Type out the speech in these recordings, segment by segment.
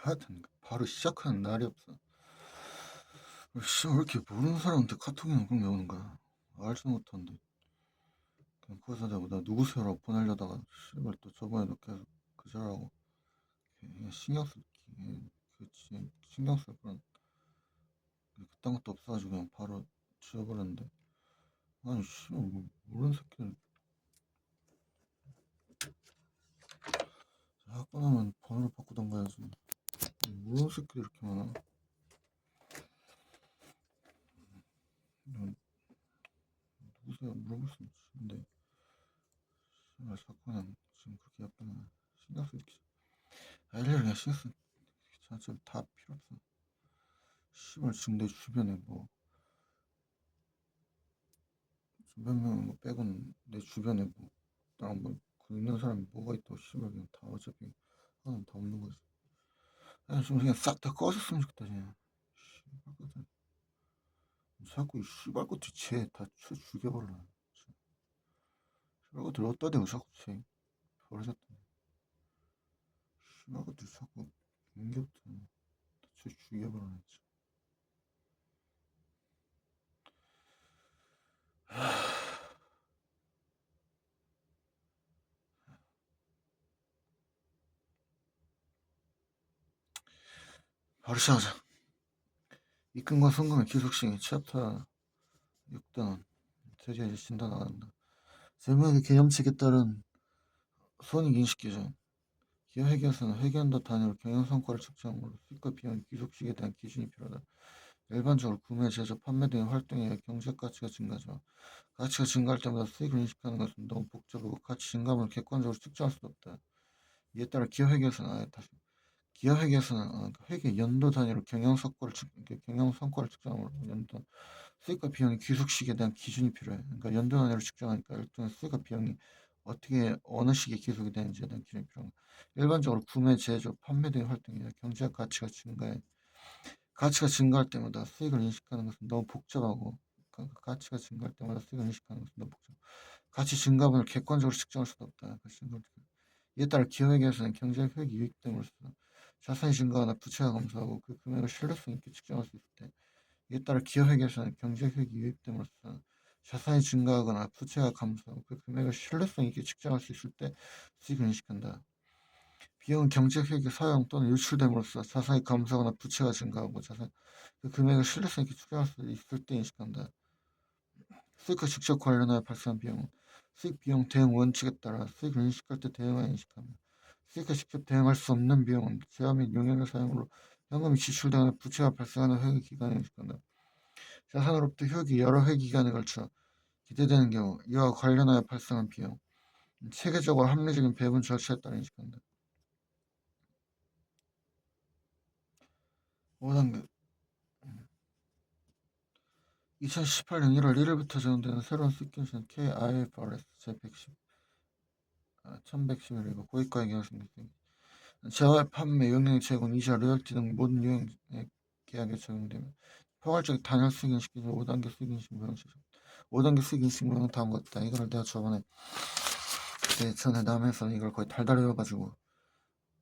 하여튼 바로 시작하는 날이 없어. 씨, 왜 이렇게 모르는 사람한테 카톡이나 그런 게 오는 거야? 알지 못한데. 그냥 거기서 나 누구세요라고 보내려다가 씨발 또 저번에도 계속 그 저라고 그냥 신경 쓸 그치 신경 쓸 그런 그딴 것도 없어가지고 그냥 바로 지워버렸는데. 아니 씨발 모르는 새끼를 자꾸 나면 번호를 바꾸던가 해야지. 모르는 새끼 이렇게 많아. 그냥 누구세요 물어볼 수 있지. 근데 씨발 자꾸 그냥 지금 그렇게 약간 신경 쓰기 일일이 그냥 신경 쓰 귀찮아. 다 필요 없어. 씨발 지금 내 주변에 뭐 몇 명 뭐 빼고는 내 주변에 뭐 나랑 뭐그 있는 사람이 뭐가 있다고 씨발 그냥 다 어차피 하나는 다 없는 거지. 아니 좀 그냥 싹 다 꺼졌으면 좋겠다 그냥. 씨발 것들 자꾸 이 씨발 것들 쟤다쳐 죽여버려. 씨발 것들 어디다 대고 자꾸 쟤 버려졌다. 씨발 것들 자꾸 인격도 다쳐 죽여버려. 바로 시작하자. 입금과 송금의 기속시행 챕터 6단 드디어 이제 진단 나간다. 설명의 개념칙에 따른 손익인식 기준 기업회계에서는 회계연도 단위로 경영성과를 측정함으로 수익과 비용, 귀속식에 대한 기준이 필요하다. 일반적으로 구매, 제조, 판매 등의 활동에 의해 경제가치가 증가하지만 가치가 증가할 때마다 수익을 인식하는 것은 너무 복잡하고 가치 증가분을 객관적으로 측정할 수 없다. 이에 따라 기업회계에서는 회계 연도 단위로 경영성과를 측정함으로 수익과 비용의 귀속식에 대한 기준이 필요해. 그러니까 연도 단위로 측정하니까 일종의 수익과 비용이 어떻게 어느 시기에 귀속이 되는지에 대한 기준이 필요한 거야. 일반적으로 구매, 제조, 판매 등의 활동에 경제적 가치가 증가해. 가치가 증가할 때마다 수익을 인식하는 것은 너무 복잡하고 그러니까 가치가 증가할 때마다 수익을 인식하는 것은 너무 복잡하고 가치 증가분을 객관적으로 측정할 수도 없다. 이에 따라 기업회계에서는 경제적 효益유익 등으로서 자산이 증가하거나 부채가 감소하고 그 금액을 신뢰성 있게 측정할 수 있을 때 이에 따라 기업회계에서는 경제적 효익이 유입됨으로써 자산이 증가하거나 부채가 감소하고 그 금액을 신뢰성 있게 측정할 수 있을 때 수익을 인식한다. 비용은 경제적 효익이 사용 또는 유출됨으로써 자산이 감소하거나 부채가 증가하고 그 금액을 신뢰성 있게 측정할 수 있을 때 인식한다. 수익과 직접 관련하여 발생한 비용은 수익 비용 대응 원칙에 따라 수익을 인식할 때 대응하여 인식하며 수익과 직접 대응할 수 없는 비용은 재화 및 용역의 사용으로 현금이 지출되거나 부채가 발생하는 회계 기간에 인식한다. 자산으로부터 효익이 여러 회 기간에 걸쳐 기대되는 경우 이와 관련하여 발생한 비용 체계적으로 합리적인 배분 절차에 따라 인식한다. 5단계 2018년 1월 1일부터 적용되는 새로운 수익 기준은 KIFRS 제110 1111이고 고객과의 계약성 재활 판매, 용역 제공, 이자, 로열티 등 모든 유형 계약에 적용되며 포괄적 단일 수익 인식 기준 5단계 수익 인식 모형 시작 5단계 수익 인식 모형은 다음과 같다. 이거를 내가 저번에 전에 남해서 이걸 거의 달달 외워가지고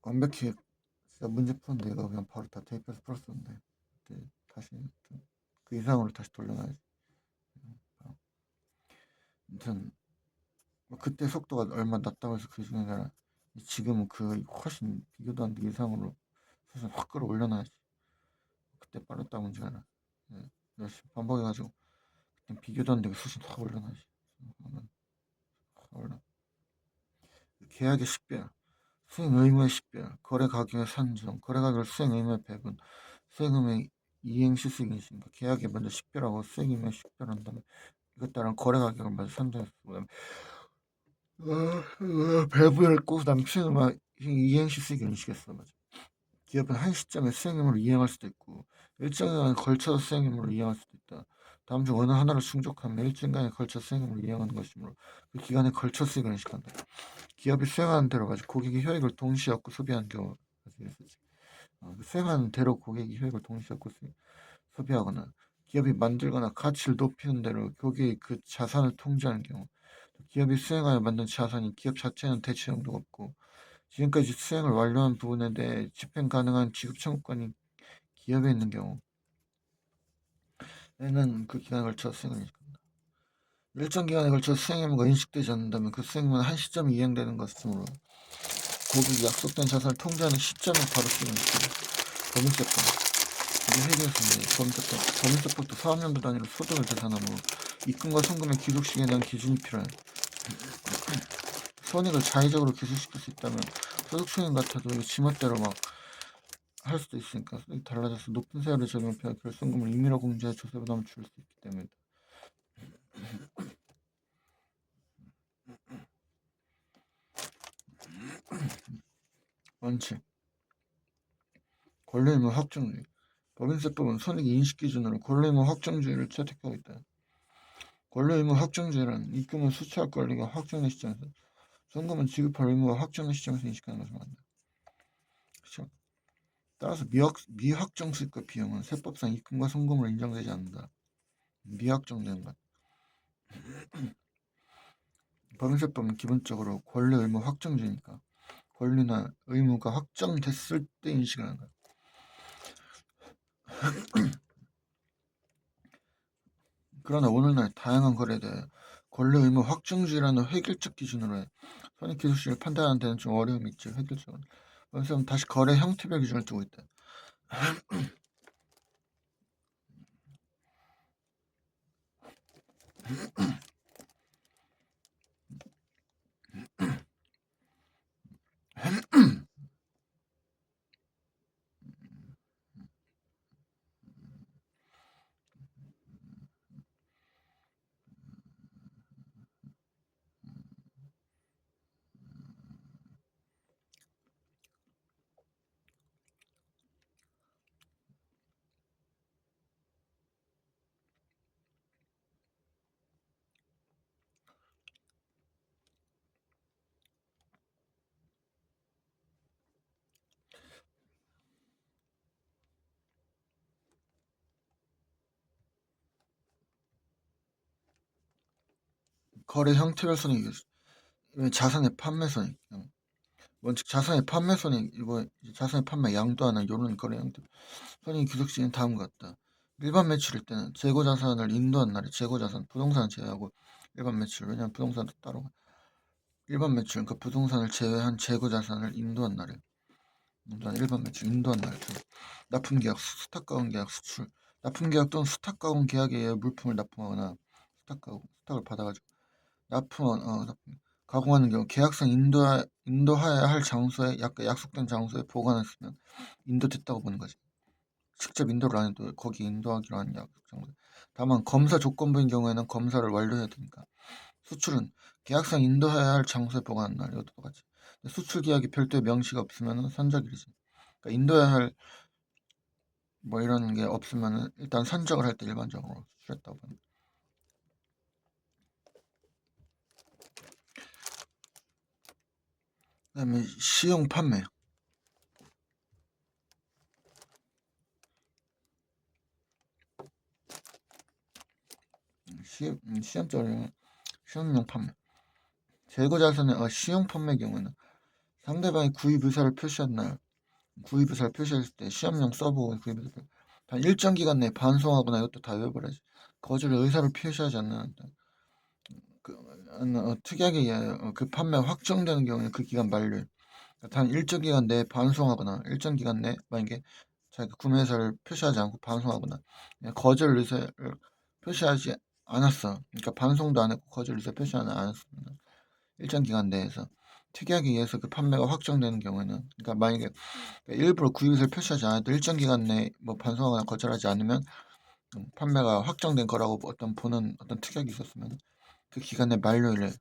완벽히 진짜 문제 푸는데 이거 그냥 바로 다 대입해서 풀었었는데 다시 그 이상으로 다시 돌려놔야지. 아무튼 뭐 그때 속도가 얼마 낮다고 해서 그 중에 아니라 지금은 그 훨씬 비교도 안 되게 이상으로 수준 확 끌어올려놔야지. 그때 빠르다 문제가 아니라 열심히 반복해가지고 그때 비교도 안 되게 수준 확 올려놔야지. 확 올려. 계약의 식별 수행 의무의 식별, 거래 가격의 산정, 거래 가격을 수행 의무의 배분, 수행 의무의 이행시 수익 인식, 그러니까 계약에 먼저 식별하고 수행 의무의 식별한 다음에 이것 따른 거래 가격을 먼저 산정했고 그다음에 배분했고 그다음에 수행 의무 이행시 수익 인식했어. 맞아. 기업은 한 시점에 수행 의무를 이행할 수도 있고 일정 기간에 걸쳐서 수행 의무를 이행할 수도 있다. 다음 중 어느 하나를 충족하면 일정 기간에 걸쳐 수행 의무를 이행하는 것이므로 그 기간에 걸쳐 수익을 인식한다. 기업이 수행하는 대로 가지고 고객이 효익을 동시에 얻고 소비하는 경우 수행하는 대로 고객이 효익을 동시에 얻고 소비하거나 기업이 만들거나 가치를 높이는 대로 고객이 그 자산을 통제하는 경우 기업이 수행하여 만든 자산이 기업 자체에는 대체 용도가 없고 지금까지 수행을 완료한 부분에 대해 집행 가능한 지급 청구권이 기업에 있는 경우에는 그 기간에 걸쳐 수행을 인식한다. 일정 기간에 걸쳐 수행 의무가 인식되지 않는다면 그 수행 의무는 한 시점에 이행되는 것이므로 고객이 약속된 자산을 통제하는 시점에 바로 수행을 인식한다. 법인세법 이게 회계에서는 법인세법도 사업연도 단위로 소득을 계산하므로 입금과 송금의 귀속 시기에 대한 기준이 필요해. 손익을 자의적으로 기술시킬 수 있다면 소득 수행 같아도 이거 지멋대로 막 할 수도 있으니까 수익이 달라져서 높은 세율을 적용해 결손금을 임의로 공제해 조세 부담을 줄일 수 있기 때문이다. 원칙 권리의무 확정주의 법인세법은 손익 인식 기준으로 권리의무 확정주의를 채택하고 있다. 권리의무 확정주의란 입금을 수취할 권리가 확정된 시점에서 송금은 지급할 의무가 확정된 시점에서 인식하는 것을 말한다. 그렇죠? 따라서 미확정 수익과 비용은 세법상 입금과 송금으로 인정되지 않는다. 미확정된 것. 법인세법은 기본적으로 권리 의무 확정주의니까 권리나 의무가 확정됐을 때 인식을 하는 거야. 그러나 오늘날 다양한 거래에 대해 권리 의무 확정주의라는 획일적 기준으로 해 손익 기술시를 판단하는 데는 좀 어려움이 있지. 획일적으로. 법인세법은 다시 거래 형태별 기준을 두고 있다. 거래 형태별 손익 자산의 판매 손익 원칙 자산의 판매 손익 이거 자산의 판매 양도하는 요런 거래 형태 손익 기속시는 다음과 같다. 일반 매출일 때는 재고 자산을 인도한 날에 재고 자산 부동산을 제외하고 일반 매출 왜냐면 부동산도 따로 일반 매출 그러니까 부동산을 제외한 재고 자산을 인도한 날에 일반 매출 인도한 날 납품 계약 스탁 가공 계약 수출 납품 계약 또는 스탁 가공 계약에 의해 물품을 납품하거나 스탁을 받아가지고 가공하는 경우 계약상 인도하여야 할 장소에 약속된 장소에 보관했으면 인도됐다고 보는 거지. 직접 인도를 안 해도 거기 인도하기로 한 약속 장소. 다만 검사 조건부인 경우에는 검사를 완료해야 되니까. 수출은 계약상 인도해야 할 장소에 보관하는 날 이것도 똑같이. 수출 계약이 별도의 명시가 없으면 선적일이지. 그러니까 인도해야 할 뭐 이런 게 없으면 일단 선적을 할 때 일반적으로 수출했다고 보는. 그다음에 시용 판매. 시험용 판매. 재고 자산의 시용 판매 경우에는 상대방이 구입 의사를 표시한 날 구입 의사를 표시했을 때 시험용 서버 구입 의사 단 일정 기간 내에 반송하거나 이것도 다 외워버려야지. 거절 의사를 표시하지 않는 특이하게 그 판매 확정되는 경우에 그 기간 만료일 단 일정 기간 내에 반송하거나 일정 기간 내에 만약에 자기가 구매 의사를 표시하지 않고 반송하거나 거절 의사를 표시하지 않았어. 그러니까 반송도 안 했고 거절 의사 표시는 않았습니다. 일정 기간 내에서 특이하게 의해서 그 판매가 확정되는 경우에는 그러니까 만약에 일부러 구입 의사를 표시하지 않아도 일정 기간 내에 뭐 반송하거나 거절하지 않으면 판매가 확정된 거라고 보는 어떤 특약이 있었으면 그 기간 내 만료일에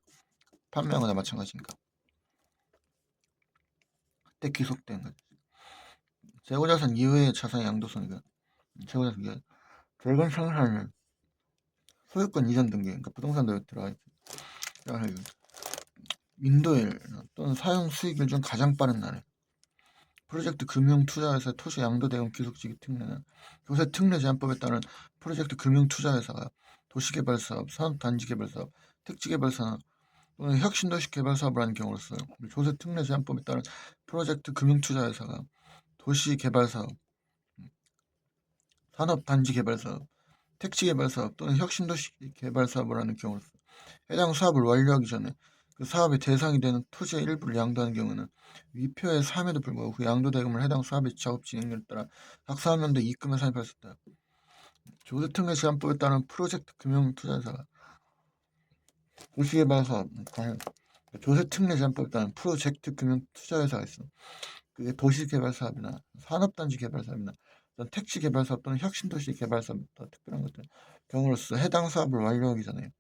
판매하거나 마찬가지니까 그때 귀속된 거지. 재고자산 이외의 자산의 양도손익은 재고자산 이외 재건 상산은 소유권 이전 등기 그러니까 부동산도 들어가 있지. 인도일 또는 사용 수익일 중 가장 빠른 날에 프로젝트 금융투자회사 토시 양도대금 귀속지기 특례는 조세 특례 제한법에 따른 프로젝트 금융투자회사가 도시개발사업, 산업단지개발사업, 택지개발사나 또는 혁신도시 개발 사업을 하는 경우로서 조세 특례 제한법에 따른 프로젝트 금융투자회사가 도시 개발 사업, 산업단지 개발 사업, 택지 개발 사업 또는 혁신도시 개발 사업을 하는 경우로서 해당 사업을 완료하기 전에 그 사업의 대상이 되는 토지의 일부를 양도하는 경우는 위표의 사함에도 불구하고 그 양도 대금을 해당 사업의 작업 진행률에 따라 각 사업연도 입금에 산입할 수 있다. 조세특례 제한법에 따른 프로젝트 금융투자회사가 도시개발 사업, 조세특례 제한법에 따른 프로젝트 금융투자회사가 있어. 그게 도시개발 사업이나 산업단지 개발 사업이나 택지 개발 사업 또는 혁신도시 개발 사업 더 특별한 것들 경우로서 해당 사업을 완료하기 전에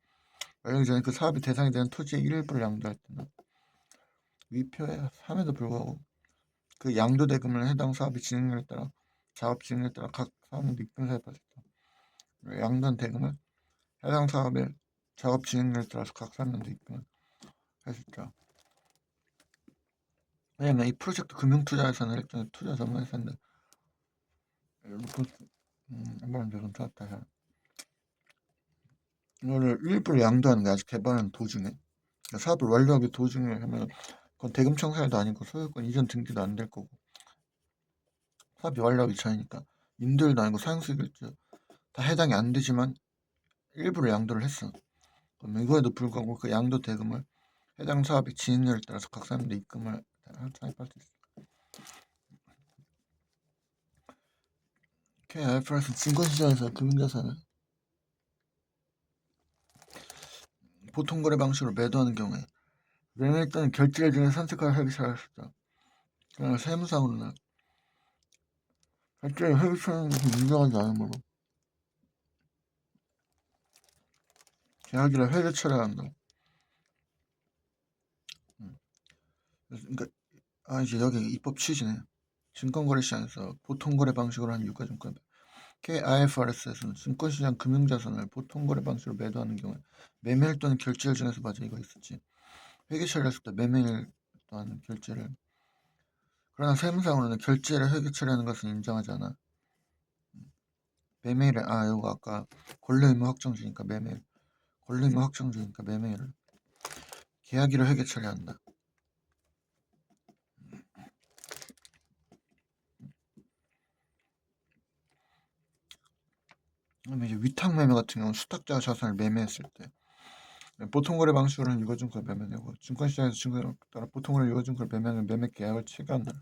그 사업의 대상이 되는 토지의 일부를 양도할 때는 위표에 함에도 불구하고 그 양도 대금을 해당 사업의 진행률에 따라 작업 진행률에 따라 각 사업연도 입금 사업할 수 있다. 양도한 대금을 해당 사업의 작업 진행률에 따라서 각 사업연도 입금을 할 수 있다. 왜냐면 이 프로젝트 금융투자회사는 일종의 투자 전문회사인데 한번 조금 좋았다 해. 이거를 일부를 양도하는 게 아직 개발하는 도중에 그러니까 사업을 완료하기 도중에 하면 그건 대금 청산도 아니고 소유권 이전 등기도 안 될 거고 사업이 완료하기 전이니까 임대료도 아니고 사용수익일지 다 해당이 안 되지만 일부를 양도를 했어. 그러면 이거에도 불구하고 그 양도 대금을 해당 사업의 진행률에 따라서 각 사람들이 입금을 차입할 수 있어. IFRS 증권시장에서 금융자산을 보통거래 방식으로 매도하는 경우에 매매 또는 결제 중에 선택할 회계처를 할 수 있다. 그러나 세무상으로는 결제 회계처는 인정하지 않으므로 계약일에 회계 처리해야 한다. 그러니까 이제 여기 입법 취지네. 증권거래시장에서 보통거래 방식으로 한 유가증권 IFRS에서는 증권시장 금융자산을 보통거래 방식으로 매도하는 경우에 매매일 또는 결제일 중에서 맞아 이거 있었지. 회계 처리했을 때 매매일 또는 결제를 그러나 세무상으로는 결제를 회계 처리하는 것은 인정하지 않아. 매매일에 이거 아까 권리 의무 확정주니까 매매일 권리 의무 확정주니까 매매일을 계약일에 회계 처리한다. 그다음에 이제 위탁 매매 같은 경우는 수탁자가 자산을 매매했을 때 보통거래 방식으로는 유가증권 매매되고 증권시장에서 증권에 따라 보통거래 유가증권 매매하는 매매 계약을 체결한 날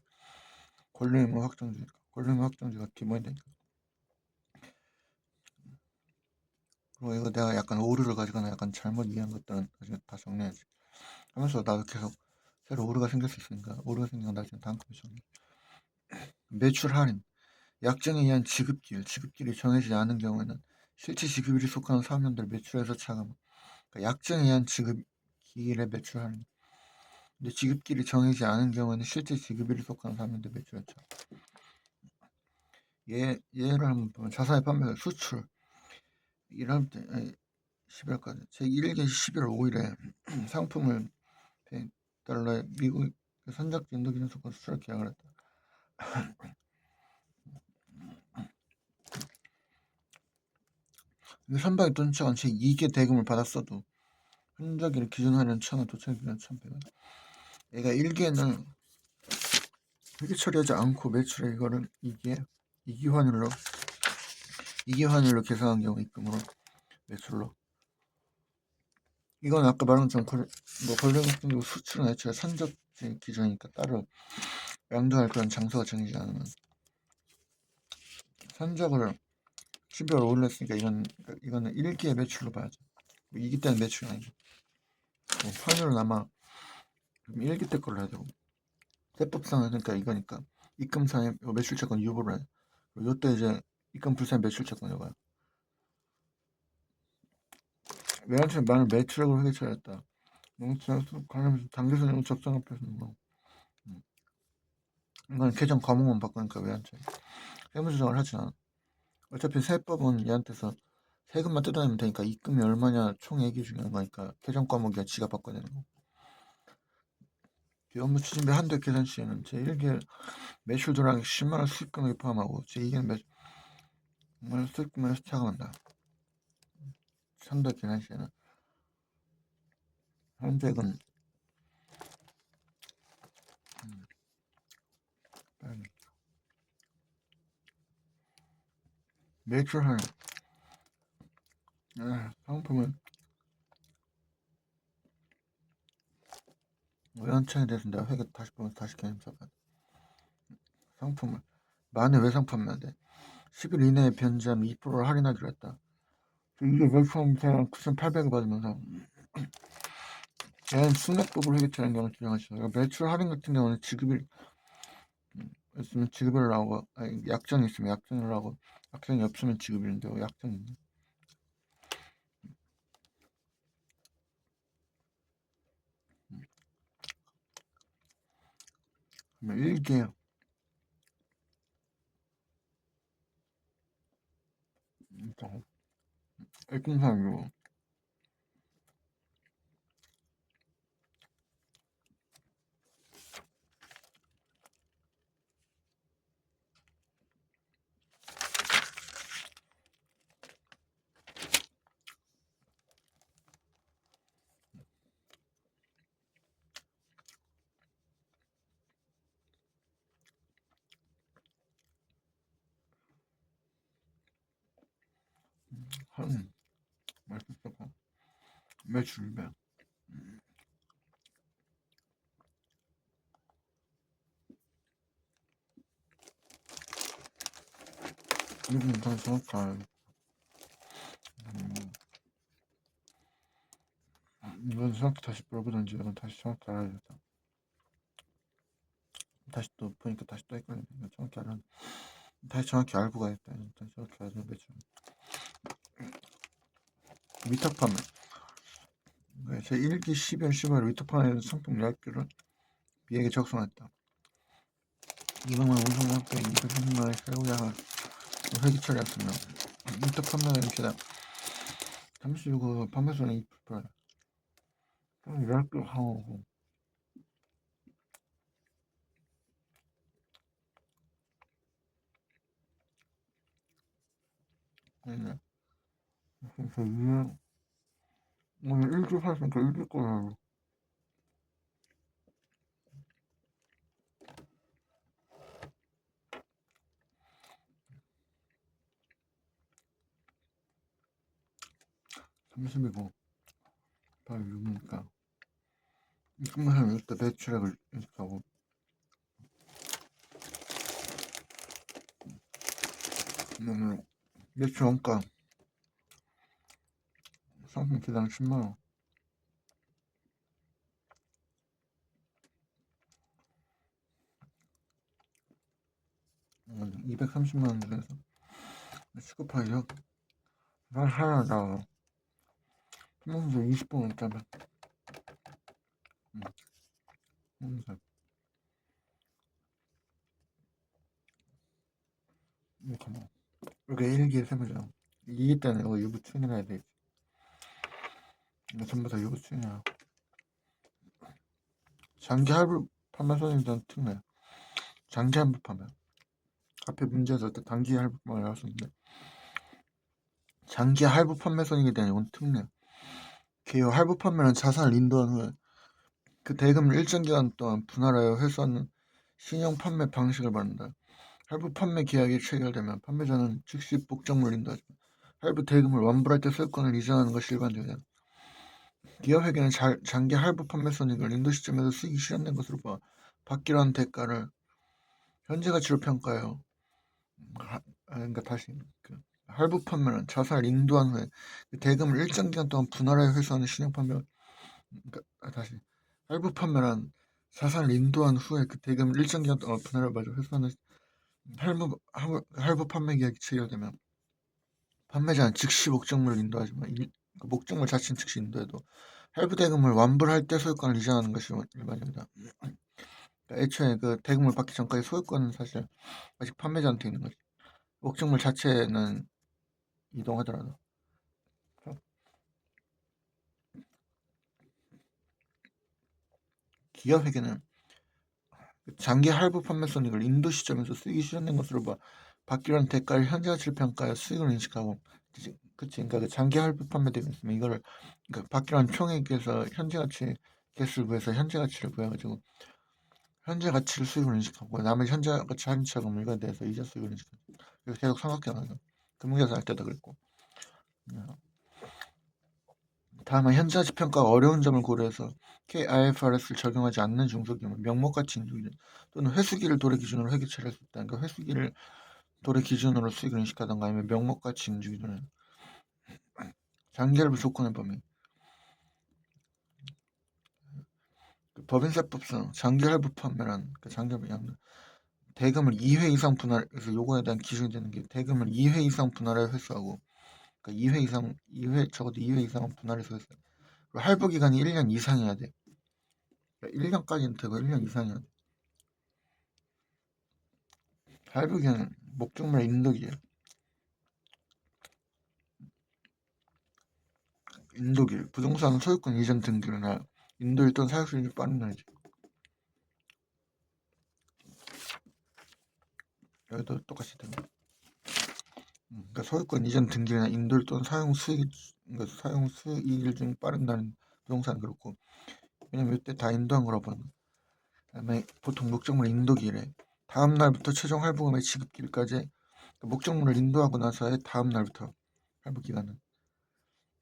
권리 의무 확정주니까 권리 의무 확정주가 기본이 되니까. 그리고 이거 내가 약간 오류를 가지거나 약간 잘못 이해한 것들은 나중에 다 정리해야지. 하면서 나도 계속 새로 오류가 생길 수 있으니까 오류가 생기면 나중에 다음 컴에 정리. 매출 할인 약정에 의한 지급길이 정해지지 않은 경우에는 실제 지급일이 속하는 사업연들 매출에서 차감. 그러니까 약정에 의한 지급길의 매출 할인. 근데 지급길이 정해지지 않은 경우에는 실제 지급일이 속하는 사업연들 매출에 차감. 예를 한번 보면 자산의 판매가 수출 1월 때 11월까지 제1개 11월 5일에 상품을 100달러에 미국 선적지 인도기준소가 수출 계약을 했다. 선박이 도착한 제2개 대금을 받았어도 흔적일을 기준 할인 1,000원, 도착 기준 1,100원. 얘가 1개는 회계 처리하지 않고 매출에 이거를 2기 환율로 계산한 경우 입금으로 매출로. 이건 아까 말한 것처럼 권리 같은 경우 수출은 애초에 선적지 기준이니까 따로 양도할 그런 장소가 정해지지 않으면 선적을 12월 5일 했으니까 이거는 1기의 매출로 봐야죠. 2기 때는 매출이 아니죠. 환율은 아마 1기 때 걸로 해야 되고 세법상은 그러니까 이거니까 입금상의 매출채권 유보를 해. 요때 이제 입금 불산 매출채권 여봐요. 외환채 만을 매출액으로 회계 처리했다. 관련해서 당기순이고 적정합해서는 뭐 이건 계정 과목만 바꾸니까 외환채 세무 조정을 하진 않아. 어차피 세법은 얘한테서 세금만 뜯어내면 되니까 입금이 얼마냐 총액이 중요한 거니까 계정 과목이야 지가 바꿔야 되는 거. 업무 추진비 한도 계산 시에는 제1개 매출 도락 10만원 수익금액 포함하고 제2개는 수익금액에서 차감한다. 한도 계산 시에는 현재는 매출하는 상품을 연착에 대해서 내가 회계 다시 보면 다시 개념 잡아야 돼. 상품을 만에 외상 판매인데 10일 이내에 변제하면 2%를 할인하기로 했다. 이게 매출하면 대략 9,800을 받으면서 얘는 승낙법으로 회계처리하는 경우를 주장하시죠. 그러니까 매출 할인 같은 경우는 지급일 있으면 지급을 하고 아니, 약정이 있으면 약정을 하고 약정이 없으면 지급일인데 약정이 있네. 그러면 일개 일등상이고 한 맛있었고 매출 200 이건 다 정확한 이건 정확히 다시 물어보든지 이건 다시 정확히 알아야겠다. 다시 또 보니까 다시 또 헷갈리네. 정확히 알아 다시 정확히 알고 가야겠다. 다시 정확히 알아야 매출 위탁 판매 제 1기 12월 15일 위탁 판매 상품 10개를 비에게 적송했다. 200만 운송 약대 230만원의 세우야가 회계 처리했으며 위탁 판매는 최다 36억 판매수는 2%야. 10개 하고 아니네. 그래서 이게 오늘 일주 살았으니까 일주 거야. 30이고 86이니까 입금만 하면 이때 매출액을 인식하고 그러면 매출 원가 상품 기당 10만원 230만원 중에서 시급하죠. 하나 나와 평소 20분 있다면 평소 이렇게 뭐 이렇게 일기에 세보자. 이기 때는 이거 유부 충전해야 되지. 이거 전부 다 유부 충전이야. 장기 할부 판매 선임자는 특례. 장기 할부 판매. 앞에 문제에서 단기 할부 판매를 할 수 있는데 장기 할부 판매 선임에 대한 이건 특례. 개요 할부 판매는 자산을 인도한 후에 그 대금을 일정 기간 동안 분할하여 회수하는 신용 판매 방식을 말한다. 할부 판매 계약이 체결되면 판매자는 즉시 목적물을 인도하지만 할부 대금을 완불할 때 소유권을 이전하는 것이 일반적이다. 기업회계는 장기 할부 판매 손익을 인도 시점에서 수익이 실현된 것으로 봐 받기로 한 대가를 현재 가치로 평가해요. 그러니까 다시 할부 판매는 자산을 인도한 후에 그 대금을 일정 기간 동안 분할하여 회수하는 신용 판매. 그러니까 다시 할부 판매란 자산을 인도한 후에 그 대금을 일정 기간 동안 분할하여 회수하는 할부 판매 계약이 체결되면 판매자는 즉시 목적물을 인도하지만 그 목적물 자체는 즉시 인도해도 할부 대금을 완불할 때 소유권을 이전하는 것이 일반적이다. 그러니까 애초에 그 대금을 받기 전까지 소유권은 사실 아직 판매자한테 있는 거지. 목적물 자체는 이동하더라도. 기업회계는 장기 할부 판매 손익을 인도 시점에서 수익이 실현된 것으로 봐 받기로 한 대가를 현재 가치를 평가하여 수익을 인식하고 그치. 그러니까 그 장기 할부 판매되고 있으면 이거를 그러니까 받기로 한 총액에서 현재 가치 개수를 구해서 현재 가치를 구해가지고 현재 가치를 수익을 인식하고 나머지 현재 가치 할인 차금을 이거에 대해서 이자 수익을 인식하고 그래서 계속 삼각형 하죠. 금융계산 할 때도 그랬고. 다만 현재 가치 평가가 어려운 점을 고려해서 KIFRS를 적용하지 않는 중소기업은 명목가치 인수기준 또는 회수기를 도래 기준으로 회계 처리할 수 있다. 그러니까 회수기를 도래 기준으로 수익을 인식하던가 아니면 명목가치 인수기준을 장기할부 조건의 범위 법인세법상 장기할부 판매란 그 장기할부 양 대금을 2회 이상 분할해서 요거에 대한 기준이 되는 게 대금을 2회 이상 분할해 회수하고 그러니까 2회 이상 2회 적어도 2회 이상은 분할해서 회수. 그리고 할부 기간이 1년 이상이어야 돼. 그러니까 1년까지는 되고 1년 이상이어야 돼. 할부 기간은 목적물 인도기예요. 인도길 부동산 소유권 이전 등기나 인도일 또는 사육수준이 빠른 날이지. 여기도 똑같이 됩니다. 그러니까 소유권 이전 등기나 인도일 또는 사용 수익 그러니까 사용 수익일 중 빠른다는 부동산은 그렇고 왜냐면 이때 다 인도한 거라 보는 거야. 그다음에 보통 목적물 인도기일에 다음 날부터 최종 할부금의 지급기일까지 그러니까 목적물을 인도하고 나서의 다음 날부터 할부 기간은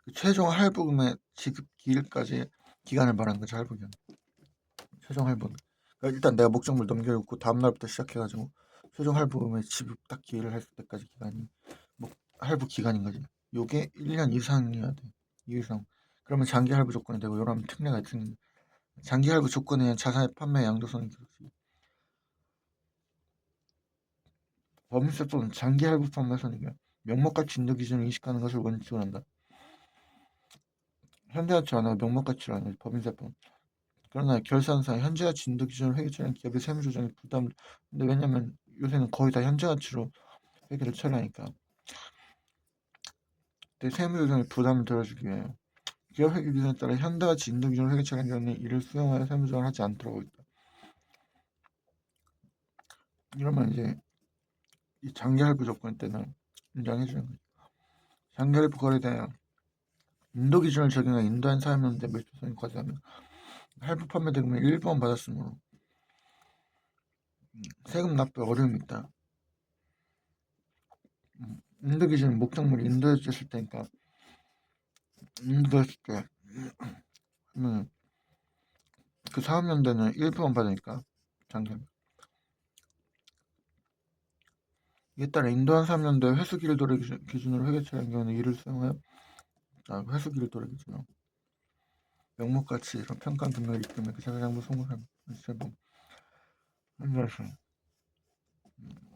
그 최종 할부금의 지급기일까지 기간을 말하는 거죠. 할부 기간. 최종 할부금. 그러니까 일단 내가 목적물 넘겨놓고 다음 날부터 시작해가지고 최종 할부금의 지급 딱 기일을 했을 때까지 기간이 할부 기간인 거지. 요게 1년 이상이어야 돼. 이 이상. 그러면 장기 할부 조건이 되고 요러면 특례가 있습니다. 장기 할부 조건에는 자산의 판매 양도선이 기록됩니다. 법인세법은 장기 할부 판매선이며 명목가치 인도 기준을 인식하는 것을 원칙으로 한다. 현재가치 안 하고 명목가치로 하는 법인세법. 그러나 결산상 현재가치 인도 기준을 회계처리한 기업의 세무조정이 부담. 근데 왜냐면 요새는 거의 다 현재가치로 회계를 처리하니까. 근데 세무조정의 부담을 덜어주기 위해 기업 회계 기준에 따라 현대가치 인도 기준을 회계 처리한 경우는 이를 수용하여 세무조정을 하지 않도록 하고 있다. 이러면 이제 이 장기 할부 조건 때는 인정해주는 거죠. 장기 할부 거래에 대한 인도 기준을 적용해 인도한 사업연대 매출손이 과세하면 할부 판매 대금을 일부만 받았으므로 세금 납부에 어려움이 있다. 인도 기준은 목적물이 인도했을 때니까 인도했을 때 그 사업연대는 일부만 받으니까 장기 이에 따라 인도한 사업연대 회수기를 도래 기준으로 회계 처리한 경우는 이를 수용하여 회수기를 도래 기준으로 명목가치 이런 평가 금액을 입금해 그 자산장부 송금한 세금 인도에서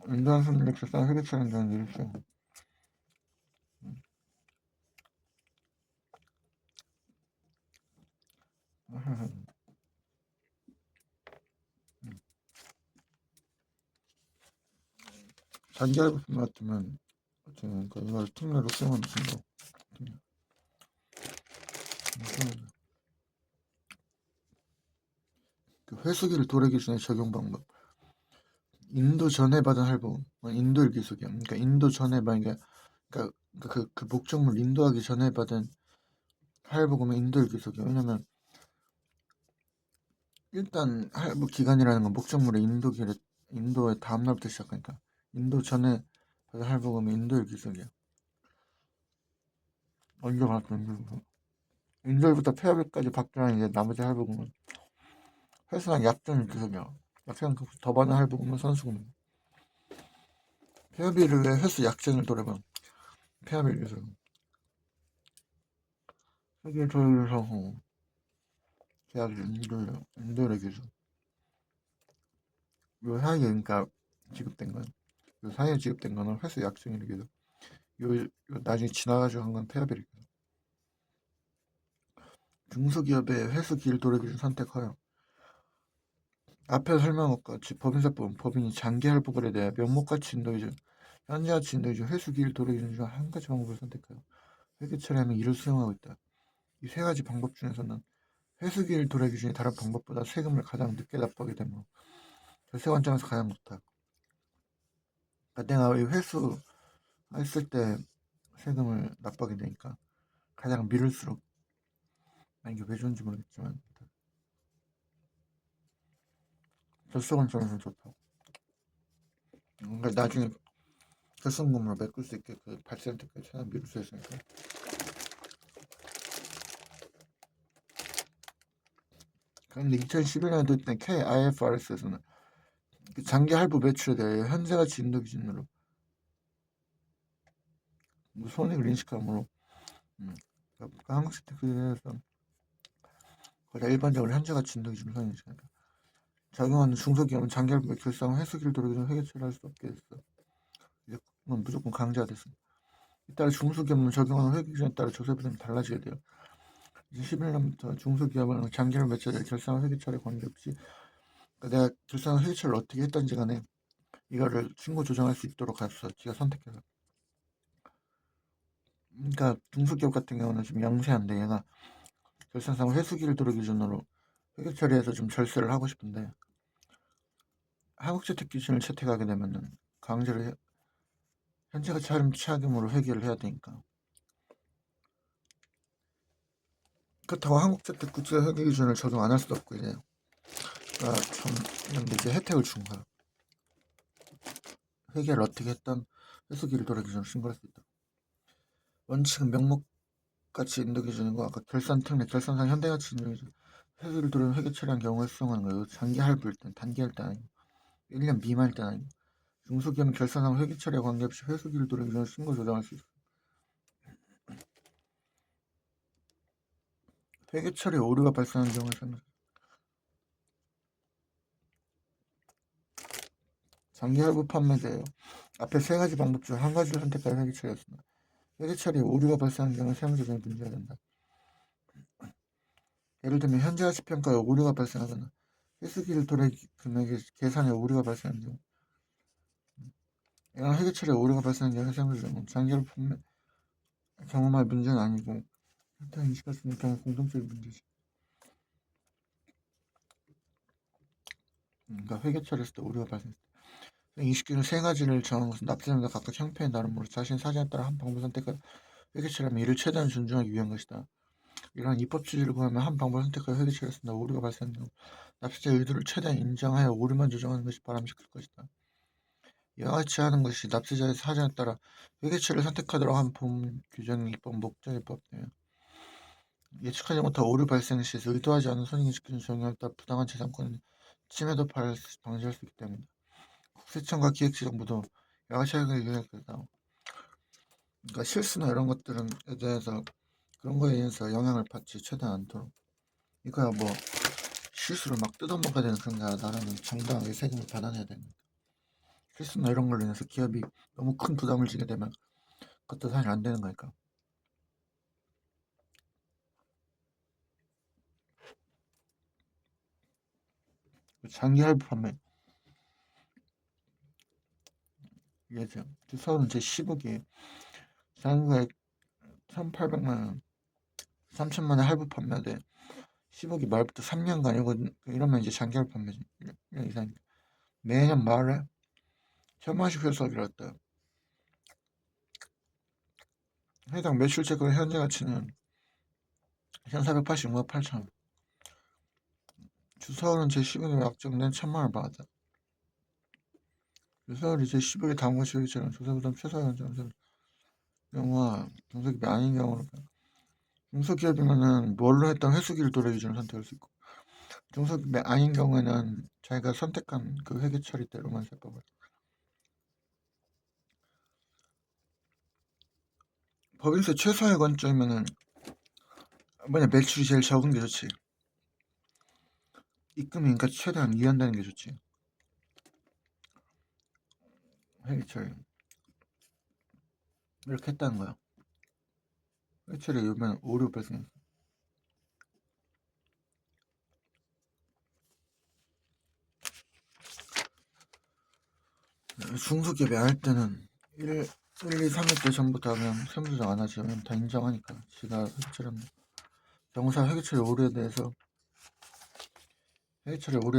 인도한 사업연대 결산 회계 처리한 경우는 이를 수용 장기 할부 같으면 그러니까 이걸 특례로 수용하는 거 그 회수기를 도래 기준의 적용 방법 인도 전에 받은 할부 인도일 기속이야. 그러니까 인도 전에 만약에 그러니까 그 목적물 인도하기 전에 받은 할부금은 인도일 기속이야. 왜냐면 일단 할부 기간이라는 건 목적물의 인도의 다음 날부터 시작하니까 인도 전에 받은 할부금은 인도일 기속이야. 언제 받았던 인도일부터 인도일부터 폐업일까지 받기로 이제 나머지 할부금은 회수한 약정일 기속이야. 약정 더 받은 할부금은 선수금이야. 폐업일을 왜 회수 약정을 돌아봐. 폐업일 기속. 세계 조율서 계약이 인도일의 기속. 요 사이에 그러니까 지급된 건, 요 사이에 지급된 거는 회수 약정일 기속. 요 나중에 지나가지고 한 건 폐업일 기속. 중소기업의 회수 기일 도래 기준 선택 허용. 앞에 설명한 것과 같이 법인세법은 법인이 장기 할부거래에 대해 명목가치 인도 기준, 현재가치 인도 기준, 회수 기일 도래 기준 중 한 가지 방법을 선택하여 회계 처리하면 이를 수용하고 있다. 이 세 가지 방법 중에서는 회수 기일 도래 기준이 다른 방법보다 세금을 가장 늦게 납부하게 되므로 절세 관점에서 가장 좋다. 그러니까 내가 이 회수 했을 때 세금을 납부하게 되니까 가장 미룰수록, 이게 왜 좋은지 모르겠지만 결석원점에서는 좋다고. 그러니까 나중에 결석금으로 메꿀 수 있게 그 발생 때까지 최대한 미룰 수 있으니까. 그런데 2011년에도 있던 KIFRS에서는 그 장기 할부 매출에 대해 현재 가치 인도 기준으로 손익을 인식함으로, 그러니까 한국 재테크에 대해서 거의 일반적으로 현재 가치 인도 기준으로 손익 인식한다. 적용하는 중소기업은 장기 할부 결상 회수기를 돌리기 회계 처리할 수 없게 됐어. 이제 그건 무조건 강제화됐어. 이따라 중소기업은 적용하는 회계 기준에 따라 조세 비율이 달라지게 돼요. 2011년부터 중소기업은 장기 할부 매출에 결상 회계 처리 관계없이, 그러니까 내가 결상 회계 처리를 어떻게 했던지 간에 이거를 신고 조정할 수 있도록 했어. 지가 선택해서. 그러니까 중소기업 같은 경우는 좀 영세한데 얘가 결산상 회수기를 도로 기준으로 회계 처리해서 좀 절세를 하고 싶은데, 한국재택 기준을 채택하게 되면은 강제로 현재 가치 할인 차감으로 회계를 해야 되니까. 그렇다고 한국재택 국제 회계 기준을 적용 안 할 수도 없고 이래요. 그러니까 좀 근데 이제 혜택을 준 거야. 회계를 어떻게 했던 회수기를 도로 기준으로 신고할 수 있다. 원칙은 명목가치 인도 기준이고, 아까 결산 특례 결산상 현대가치 인도 기준 회수기를 도로 회계 처리한 경우에 수정하는 거예요. 장기 할부일 땐, 단기 할 때 아니고 1년 미만일 때 아니고. 중소기업은 결산상 회계 처리에 관계없이 회수기를 도로 기준으로 신고 조정할 수 있어. 회계 처리에 오류가 발생하는 경우에 장기 할부 판매자예요. 앞에 세 가지 방법 중 한 가지를 선택하여 회계 처리했습니다. 회계 처리에 오류가 발생하는 경우에 세무조정이 문제가 된다. 예를 들면 현재 가치 평가에 오류가 발생하거나 회수기를 도래 금액의 계산에 오류가 발생하는 경우, 이런 회계 처리에 오류가 발생하는 경우 세무조정은 장기 할부 판매 경험할 문제는 아니고 혜택 인식할 수 있는 경우 공동적인 문제지. 그러니까 회계 처리했을 때 오류가 발생했을 때 20기는 세 가지를 정한 것은 납세자마다 각각 형편에 나름으로 자신 사정에 따라 한 방법을 선택하여 회계 처리하면 이를 최대한 존중하기 위한 것이다. 이러한 입법 취지를 구하면 한 방법을 선택하여 회계 처리했습니다. 오류가 발생한 경우 납세자의 의도를 최대한 인정하여 오류만 조정하는 것이 바람직할 것이다. 이와 같이 하는 것이 납세자의 사정에 따라 회계 처리를 선택하도록 한 법 규정의 입법 목적에 입법돼요. 예측하지 못한 오류 발생 시에서 의도하지 않은 손익인식 기준 적용에 따라 부당한 재산권 침해도 방지할 수 있기 때문이다. 국세청과 기획재정부도 이와 같이 하기 위해 그러니까 실수나 이런 것들에 대해서 그런 거에 의해서 영향을 받지 최대한 않도록. 이거야 뭐 실수를 막 뜯어먹어야 되는 그런 게 아니라 나라는 정당하게 세금을 받아내야 되니까. 실수나 이런 걸로 인해서 기업이 너무 큰 부담을 지게 되면 그것도 사실 안 되는 거니까. 장기 할부 판매 예정 주사는 제 10억이에요. 장기가 1,800만원 3천만원 할부 판매돼 10억이 말부터 3년간이거든. 이러면 이제 장기 할부 판매지. 1년 이상이니까 매년 말에 1,000만원씩 회수하기로 했다. 해당 매출채권 현재 가치는 1,486만 8천원. 주사원은 제10억에 약정된 1,000만원을 받았다. 주사원이 제10억에 담은 것이 여기처럼 조사부담 최소한 경우와 중소기업이 아닌 경우로 중소기업이면은 뭘로 했던 회수기를 도래 기준을 선택할 수 있고, 중소기업이 아닌 경우에는 자기가 선택한 그 회계 처리대로만 세법을. 법인세 최소의 관점이면은 뭐냐 매출이 제일 적은 게 좋지. 입금이니까 최대한 이해한다는 게 좋지. 회계 처리 이렇게 했다는 거야. 회계 처리 이러면 오류 발생했어. 중소기업이 안 할 때는 1, 2, 3일 때 전부 다 그냥 세무조정 안 하지. 왜냐면 다 인정하니까. 지가 회계처리합니다. 정사 회계처리 오류에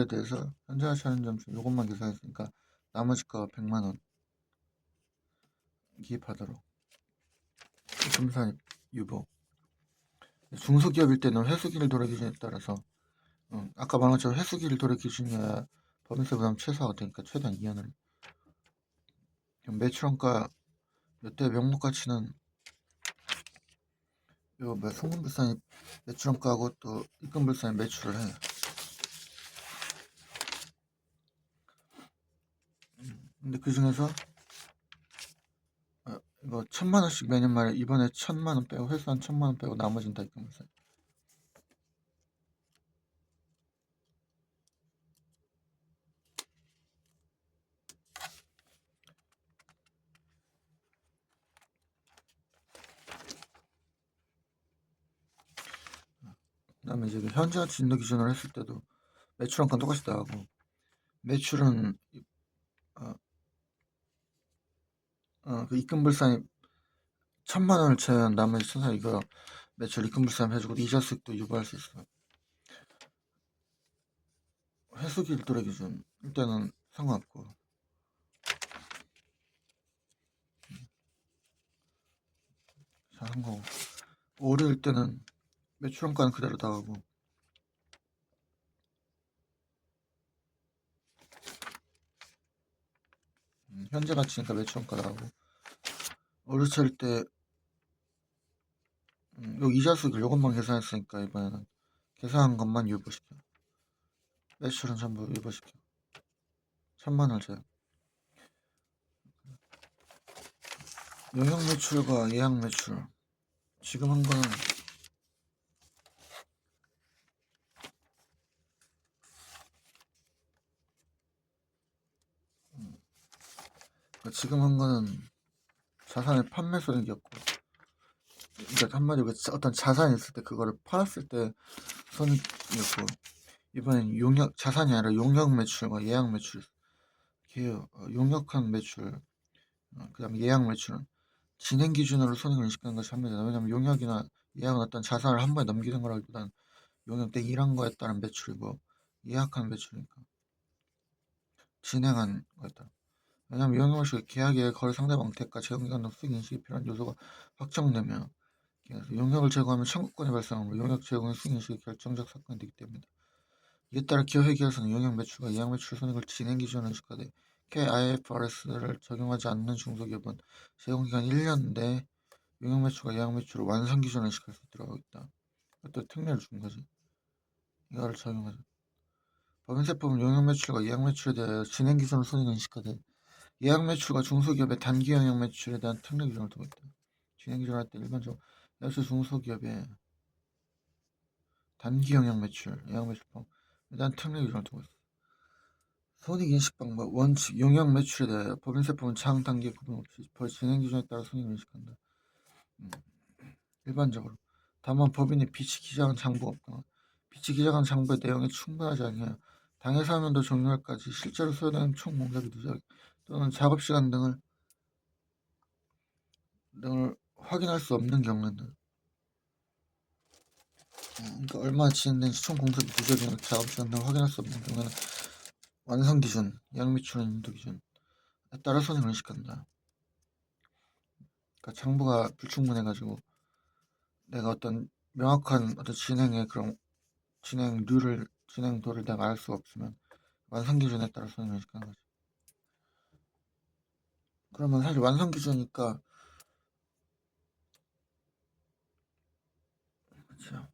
대해서 현재 하시는 점수 요것만 계산했으니까 나머지 거 100만원 기입하도록. 금산 유보. 중소기업일 때는 회수기를 도래 기준에 따라서 아까 말한 것처럼 회수기를 도래 기준이야 법인세 부담 최소화가 되니까 최대한 이연을. 매출원가 이때 명목 가치는 요 송금불산이 매출원가하고 또 입금불산이 매출을 해. 근데 그 중에서 이거 1,000만원씩 매년 말에 이번에 1,000만원 빼고 회수한 1,000만원 빼고 나머지는 다 입금불산. 그다음에 이제 현재 가치 인도 기준으로 했을 때도 매출원가 똑같이 나가고 매출은 그 입금불산이 1,000만원을 채운 나머지 1,000만 이거 매출 입금불산 해주고 이자 수익도 유보할 수 있어. 회수기 일도래 기준 일단은 상관없고 잘한 거고 올해일 때는 매출원가는 그대로 나가고 현재 가치니까 매출원가 나가고 올해일 때 요 이자 수익을 요것만 계산했으니까 이번에는 계산한 것만 유보시켜. 매출은 전부 유보시켜. 1,000만원을 줘요. 영역 매출과 예약 매출 지금 한 거는 지금 한 거는 자산의 판매 손익이었고 그러니까 한마디로 어떤 자산이 있을 때 그거를 팔았을 때 손익이었고 이번엔 용역 자산이 아니라 용역 매출과 예약 매출 용역한 매출 그 다음에 예약 매출은 진행 기준으로 손익을 인식하는 것이 합니다. 왜냐하면 용역이나 예약은 어떤 자산을 한 번에 넘기는 거라기보다는 용역 때 일한 거에 따른 매출이고 예약한 매출이니까 진행한 거에 따라. 왜냐하면 용역 매출 계약의 거래 상대방 대가 제공기간 등 수익 인식이 필요한 요소가 확정되면 용역을 제거하면 청구권이 발생하므로 용역 제공의 수익 인식이 결정적 사건이 되기 때문이다. 이에 따라 기업회계에서는 용역 매출과 예약 매출 손익을 진행 기준으로 인식하되 KIFRS를 적용하지 않는 중소기업은 제공기간 1년 내 용역 매출과 예약 매출을 완성 기준으로 인식할 수 있도록 있다. 또 특례를 준 거지. 이거를 적용하자. 법인세법은 용역 매출과 예약 매출에 대하여 진행 기준으로 손익을 인식하되 예약 매출과 중소기업의 단기 영역 매출에 대한 특례 기준을 두고 있다. 진행 기준을 할 때 일반적으로 역시 중소기업의 단기 영역 매출, 예약 매출법에 대한 특례 기준을 두고 있어. 손익인식 방법, 원칙, 용역 매출에 대하여 법인세법은 장, 단기 구분 없이 진행 기준에 따라 손익을 인식한다. 일반적으로 다만 법인이 비치 기재한 장부가 없거나 비치 기재한 장부의 내용이 충분하지 않으며 당해 사면도 종료할까지 실제로 소요되는 총 공사비 누적 또는 작업시간 등을 확인할 수 없는 경우에는 그러니까 얼마나 진행된지 총 공사비 누적이나 작업시간 등을 확인할 수 없는 경우에는 완성 기준, 양미출은 인도 기준에 따라 손익을 인식한다. 그러니까 장부가 불충분해가지고 내가 어떤 명확한 어떤 진행의 그런 진행도를 내가 알 수가 없으면 완성 기준에 따라 손익을 인식하는 거지. 그러면 사실 완성 기준이니까 그렇죠.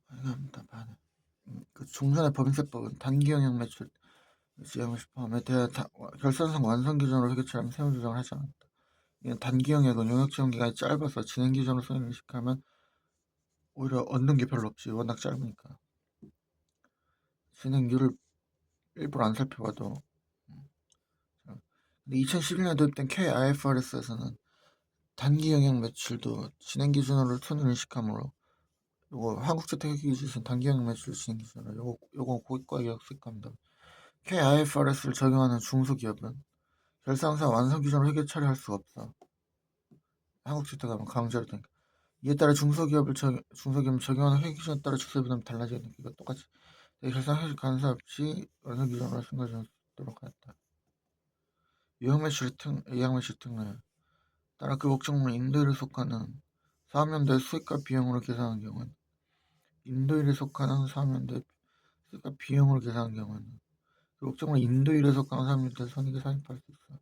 이거 봐야 돼. 그 종전의 법인세법은 단기 영역 매출 포함에 대해 결산상 완성 기준으로 회계처럼 세무 조정을 하지 않았다. 이는 단기 영역은 용역 지원 기간이 짧아서 진행 기준으로 손익을 인식하면 오히려 얻는 게 별로 없지. 워낙 짧으니까. 진행률을 일부러 안 살펴봐도. 근데 2011년에 도입된 KIFRS에서는 단기 영역 매출도 진행 기준으로 손익을 인식하므로 요거 한국주택기준에서는 단기 영역 매출 진행 기준으로 요거 고가격 수익합니다. KIFRS를 적용하는 중소기업은 결산사 완성 기준으로 회계 처리할 수가 없어. 한국주택하면 강제로 되니까. 이에 따라 중소기업은 적용하는 회계 기준에 따라 주세 부담이 달라지게 되니까 이거 똑같이 결산 회계 간사 없이 완성 기준으로 승가할 수 있도록 하였다. 예약 매출 특례 따라 그 목적물 인도를 속하는 사업연대 수익과 비용으로 계산한 경우는 인도일에 속하는 사업연대 수익과 비용으로 계산한 경우는 목적으로 인도일에 속하는 사업연대 손익에 산입할 수 있어.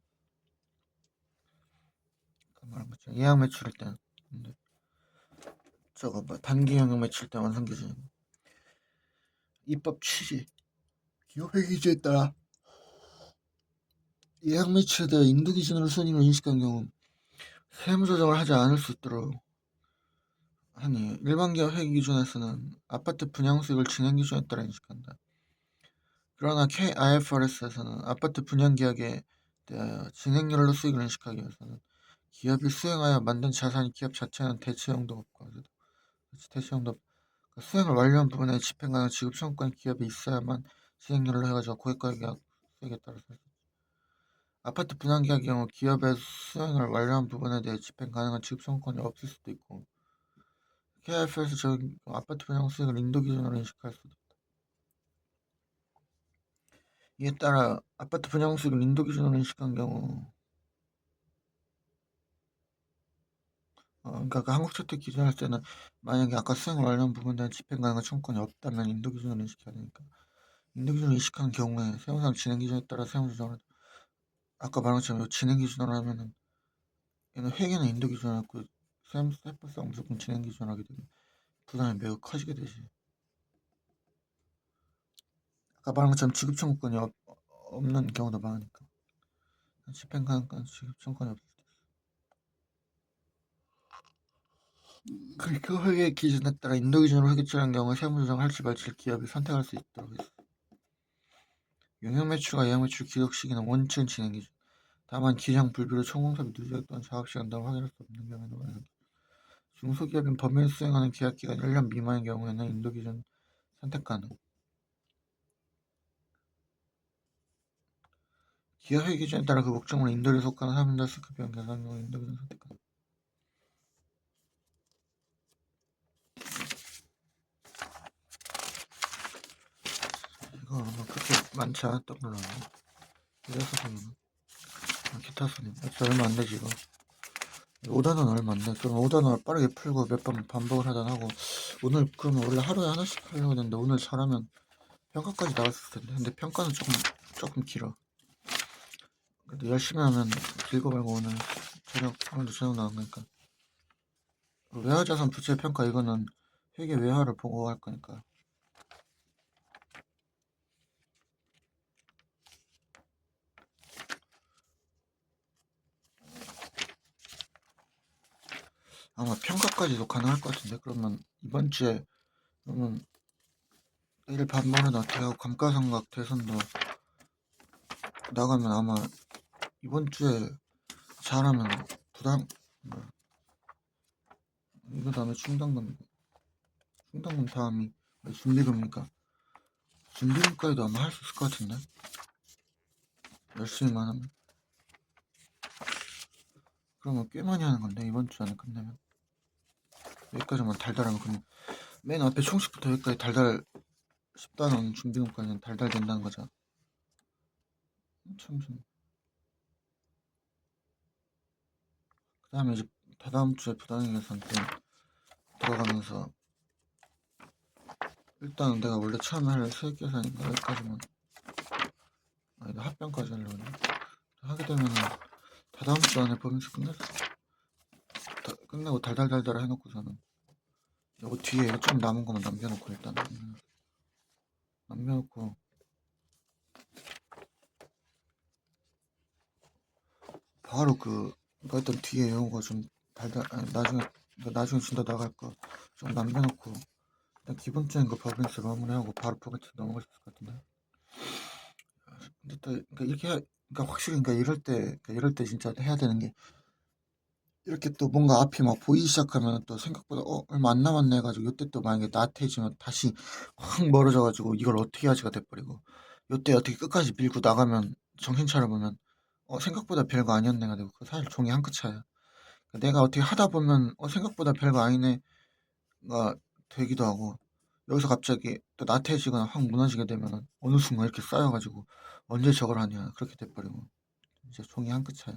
말한 것처럼 예약 매출일 때는 저거 뭐 단기 영역 매출 때 완성 기준 입법 취지 기업회 기준에 따라 예약 매출에 대해 인도 기준으로 손익을 인식한 경우 세무 조정을 하지 않을 수 있도록 하니 일반 기업 회계 기준에서는 아파트 분양 수익을 진행 기준에 따라 인식한다. 그러나 KIFRS에서는 아파트 분양 계약에 대하여 진행률로 수익을 인식하기 위해서는 기업이 수행하여 만든 자산이 기업 자체는 대체 용도가 없고 대체 용도 수행을 완료한 부분에 집행 가능 지급 청구권이 기업에 있어야만 진행률로 해가지고 고액가 계약 수익에 따라서 아파트 분양 계약의 경우 기업의 수행을 완료한 부분에 대해 집행 가능한 지급 청구권이 없을 수도 있고 KIF에서 적용 아파트 분양 수익을 인도 기준으로 인식할 수도 있다. 이에 따라 아파트 분양 수익을 인도 기준으로 인식한 경우 그러니까 그 한국주택 기준할 때는 만약에 아까 수행을 완료한 부분에 대한 집행 가능한 청구권이 없다면 인도 기준으로 인식해야 되니까 인도 기준으로 인식한 경우에 세무상 진행 기준에 따라 세무 조정을 아까 말한 것처럼 진행 기준으로 하면은 얘는 회계는 인도 기준으로 하고 세법상 무조건 진행 기준으로 하게 되면 부담이 매우 커지게 되지. 아까 말한 것처럼 지급 청구권이 없는 경우도 많으니까 집행 가능한 지급 청구권이 없을 때 그 회계 기준에 따라 인도 기준으로 회계 처리한 경우에 세무 조정할지 말지를 기업이 선택할 수 있도록 있어. 용역 매출과 예약 매출 기록 시기는 원칙은 진행 기준. 다만 기장 불비로 총공사비 누적 또는 작업시간 등을 확인할 수 없는 경우에는 완성. 중소기업인 법인을 수행하는 계약기간 1년 미만인 경우에는 인도 기준 선택 가능. 기업 회계 기준에 따라 그 목적으로 인도에 속하는 사람들 스크 비용 계산 경우 인도 기준 선택 가능. 이거 아마 그렇게 많지 않았던 걸로 알아. 그래서 보면 기타 손님 얼마 안 되지 이거. 5단원 얼마 안 돼. 그럼 5단원 빠르게 풀고 몇 번 반복을 하다 하고 오늘 그러면 원래 하루에 하나씩 하려고 했는데 오늘 잘하면 평가까지 나왔을 텐데 근데 평가는 조금 길어. 그래도 열심히 하면 길고 말고 오늘 오늘도 저녁 나온 거니까 외화자산 부채 평가 이거는 회계 외화를 보고 할 거니까 아마 평가까지도 가능할 것 같은데 그러면 이번 주에 그러면 내일 반반은 어떻게 하고 감가상각 대선도 나가면 아마 이번 주에 잘하면 부담 이거 다음에 충당금 다음이 준비금이니까 준비금까지도 아마 할 수 있을 것 같은데 열심히만 하면 그러면 꽤 많이 하는 건데 이번 주 안에 끝내면 여기까지만 달달하면 그러면 맨 앞에 총식부터 여기까지 달달 10단원 준비금까지는 달달 된다는 거죠. 참 그 다음에 이제 다다음 주에 부당행 계산 때 들어가면서 일단 내가 원래 처음에 할 수익 계산인가 여기까지만 아니다 합병까지 하려고 했는데 하게 되면은 다다음 주 안에 법인세 끝내고 달달달달 해놓고서는 이거 뒤에 이거 좀 남은 거만 남겨놓고 일단 남겨놓고 바로 그러니까 일단 뒤에 이런 거 좀 달달 아니, 나중에 진짜 나갈 거 좀 남겨놓고 일단 기본적인 거 법인세 마무리하고 바로 포인트 넘어갈 수 있을 것 같은데 근데 또 그러니까 그러니까 확실히 그러니까 이럴 때 진짜 해야 되는 게 이렇게 또 뭔가 앞이 막 보이기 시작하면 또 생각보다 얼마 안 남았네 해가지고 이때 또 만약에 나태해지면 다시 확 멀어져가지고 이걸 어떻게 하지가 돼버리고 이때 어떻게 끝까지 밀고 나가면 정신 차려보면 생각보다 별거 아니었네가 되고 그 사실 종이 한 끗 차야. 그러니까 내가 어떻게 하다 보면 생각보다 별거 아니네가 되기도 하고 여기서 갑자기 또 나태해지거나 확 무너지게 되면 어느 순간 이렇게 쌓여가지고 언제 저걸 하냐 그렇게 돼버리고 이제 종이 한 끗 차야.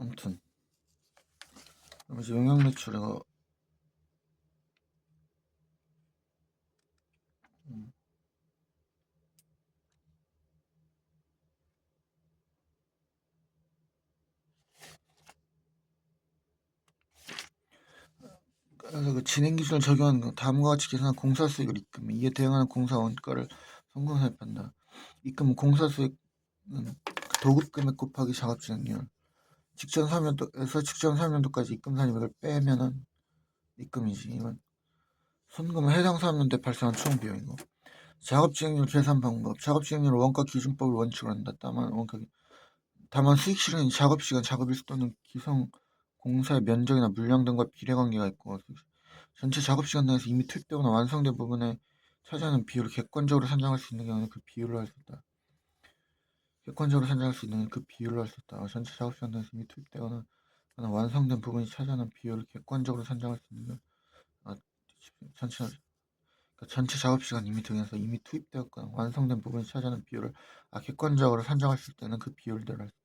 아무튼 그럼 이제 용역 매출가 그래서 그 진행 기준을 적용하는 건 다음과 같이 계산한 공사 수익을 입금, 이에 대응하는 공사 원가를 성공사에 판다. 입금 공사 수익은 도급 금액 곱하기 작업 진행률. 직전 3년도에서 직전 3년도까지 입금 산입액을 빼면은 입금이지. 이건 손금은 해당 3년도에 발생한 총 비용이고. 작업 진행률 계산 방법. 작업 진행률은 원가 기준법을 원칙으로 한다. 다만 수익 실현이 작업 시간, 작업일 또는 기성 공사의 면적이나 물량 등과 비례 관계가 있고, 전체 작업 시간 내에서 이미 투입되거나 완성된 부분에 차지하는 비율을 객관적으로 산정할 수 있는 경우는 그 비율로 할 수 있다. 객관적으로 산정할 수 있는 그 비율로 할 수 있다. 전체 작업 시간 내에서 이미 투입되거나 완성된 부분이 차지하는 비율을 객관적으로 산정할 수 있는 아, 전체 전체 작업 시간 이미 등에서 이미 투입되었거나 완성된 부분이 차지하는 비율을 객관적으로 산정할 수 있다는 그 비율대로 할 수 있다.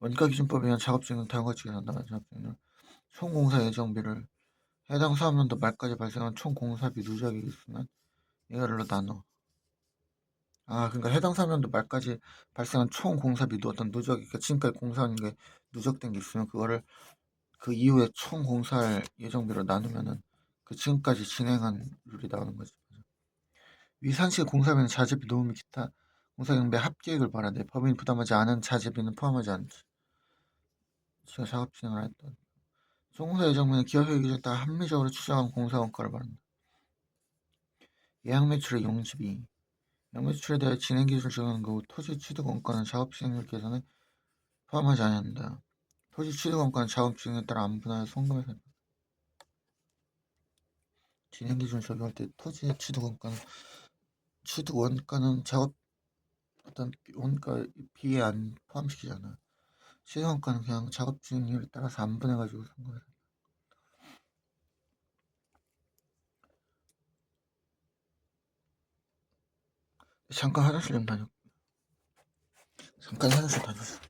원가 기준법에 의한 작업 진행 다음과 같이 계산한다. 작업 진행 총 공사 예정비를 해당 사업년도 말까지 발생한 총 공사비 누적이 있으면 이거를 나눠. 그러니까 해당 사업년도 말까지 발생한 총 공사비도 어떤 누적이, 그러니까 지금까지 공사한 게 누적된 게 있으면 그거를 그 이후에 총 공사할 예정비로 나누면은 그 지금까지 진행한 룰이 나오는 거지. 위 산실 공사비는 자재비, 노무 및 기타 공사 경비 합계액을 말하되 법인이 부담하지 않은 자재비는 포함하지 않지. 제가 작업 진행을 했던 총공사 예정비는 기업 회계 기준에 따라 합리적으로 추정한 공사 원가를 말한다. 예약 매출의 용지비. 예약 매출에 대해 진행 기준을 적용하는 경우 토지 취득 원가는 작업 진행률 계산에 포함하지 않는다. 토지 취득 원가는 작업 진행에 따라 안 분할해 송금해서 진행 기준을 적용할 때 토지 취득 원가는 작업 어떤 원가 비에 안 포함시키잖아. 취득 원가는 그냥 작업 진행률에 따라서 안 분해가지고 송금해. 잠깐 화장실 좀 다녀. 잠깐 화장실 다녔어.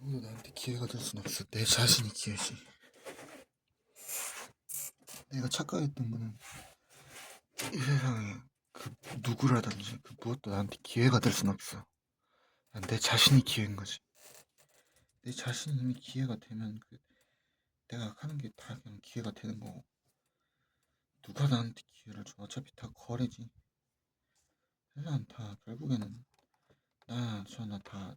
누구도 나한테 기회가 될 순 없어. 내 자신이 기회지. 내가 착각했던 거는 이 세상에 그 누구라든지 그 무엇도 나한테 기회가 될 순 없어. 내 자신이 기회인 거지. 내 자신이 이미 기회가 되면 내가 하는 게 다 그냥 기회가 되는 거고, 누가 나한테 기회를 줘. 어차피 다 거래지. 세상 다 결국에는 저나 다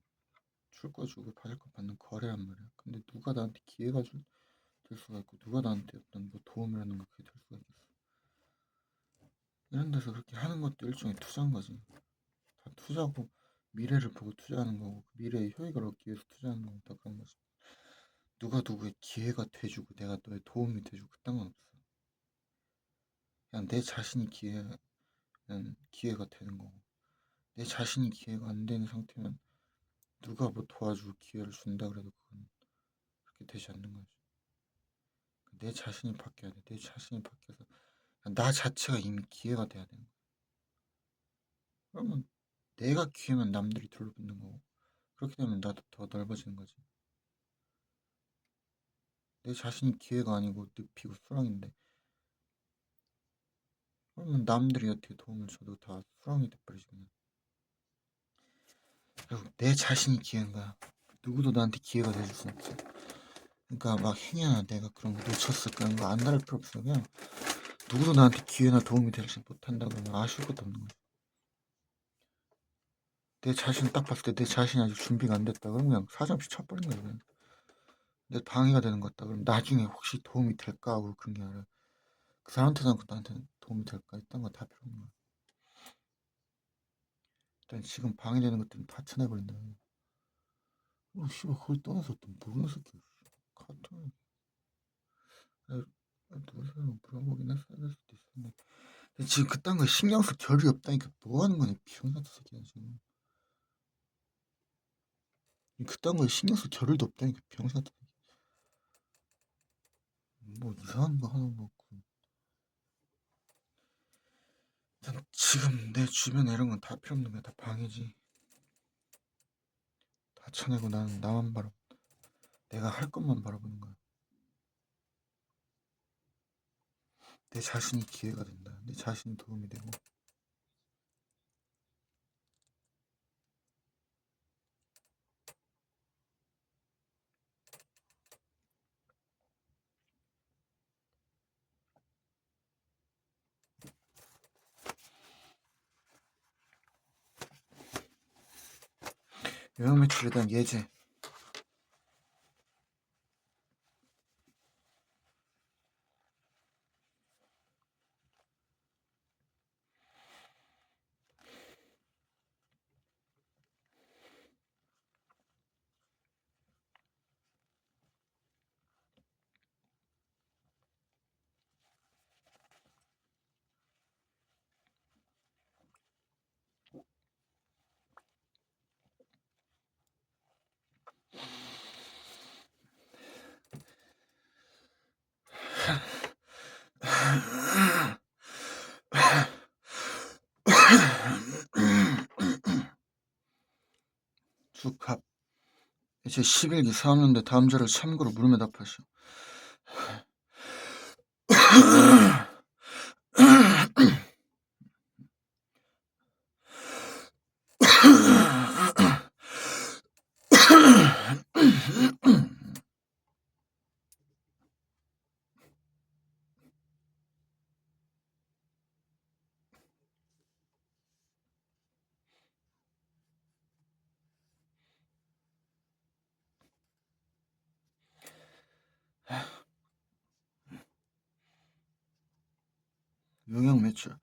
줄 거 주고 받을 거 받는 거래란 말이야. 근데 누가 나한테 기회가 될 수가 있고, 누가 나한테 어떤 뭐 도움이라는 거 그게 될 수가 있겠어. 이런 데서 그렇게 하는 것도 일종의 투자인 거지. 다 투자고, 미래를 보고 투자하는 거고, 그 미래의 효익을 얻기 위해서 투자하는 거고, 다 그런 거지. 누가 누구의 기회가 돼주고 내가 너의 도움이 돼주고 그딴 건 없어. 그냥 내 자신이 기회가 되는 거고, 내 자신이 기회가 안 되는 상태면 누가 뭐 도와주고 기회를 준다 그래도 그건 그렇게 되지 않는 거지. 내 자신이 바뀌어야 돼. 내 자신이 바뀌어서 나 자체가 이미 기회가 돼야 되는 거야. 그러면 내가 기회면 남들이 둘러붙는 거고, 그렇게 되면 나도 더 넓어지는 거지. 내 자신이 기회가 아니고 늪이고 수렁인데, 그러면 남들이 어떻게 도움을 줘도 다 수렁이 돼버리지 그냥. 결국 내 자신이 기회인 거야. 누구도 나한테 기회가 돼줄 수 없어. 그러니까 막 행여나 내가 그런 거 놓쳤을 그런 거 안달할 필요 없어. 그냥 누구도 나한테 기회나 도움이 되지 못한다 그러면 아쉬울 것도 없는 거야. 내 자신 딱 봤을 때 내 자신이 아직 준비가 안 됐다 그러면 그냥 사정없이 쳐버리는 거야. 그냥. 내 방해가 되는 것 같다 그럼 나중에 혹시 도움이 될까 하고 그런 게 아니라 그 사람한테는 나한테 도움이 될까 이딴 거 다 필요 없는 거야. 일단 지금 방해되는 것들은 다 쳐내버린다. 씨발 그걸 떠나서 또 모르는 새끼 카톡 누구랑 물어보긴 했어야 될 수도 있었는데 지금 그딴 거 신경 쓸 겨를이 없다니까 뭐 하는 거냐 비용 같은 새끼야 지금. 그딴 거에 신경 쓸 겨를도 없다니까 병신 같은 새끼. 뭐 이상한 거 하나 먹고. 지금 내 주변에 이런 건 다 필요 없는 거야. 다 방해지. 다 쳐내고 나는 나만 바라. 내가 할 것만 바라보는 거야. 내 자신이 기회가 된다. 내 자신이 도움이 되고. 영역 매출에 대한 예제. 축합. 이제 11기 4학년대 다음 자를 참고로 물음에 답하시오. 영역 매출.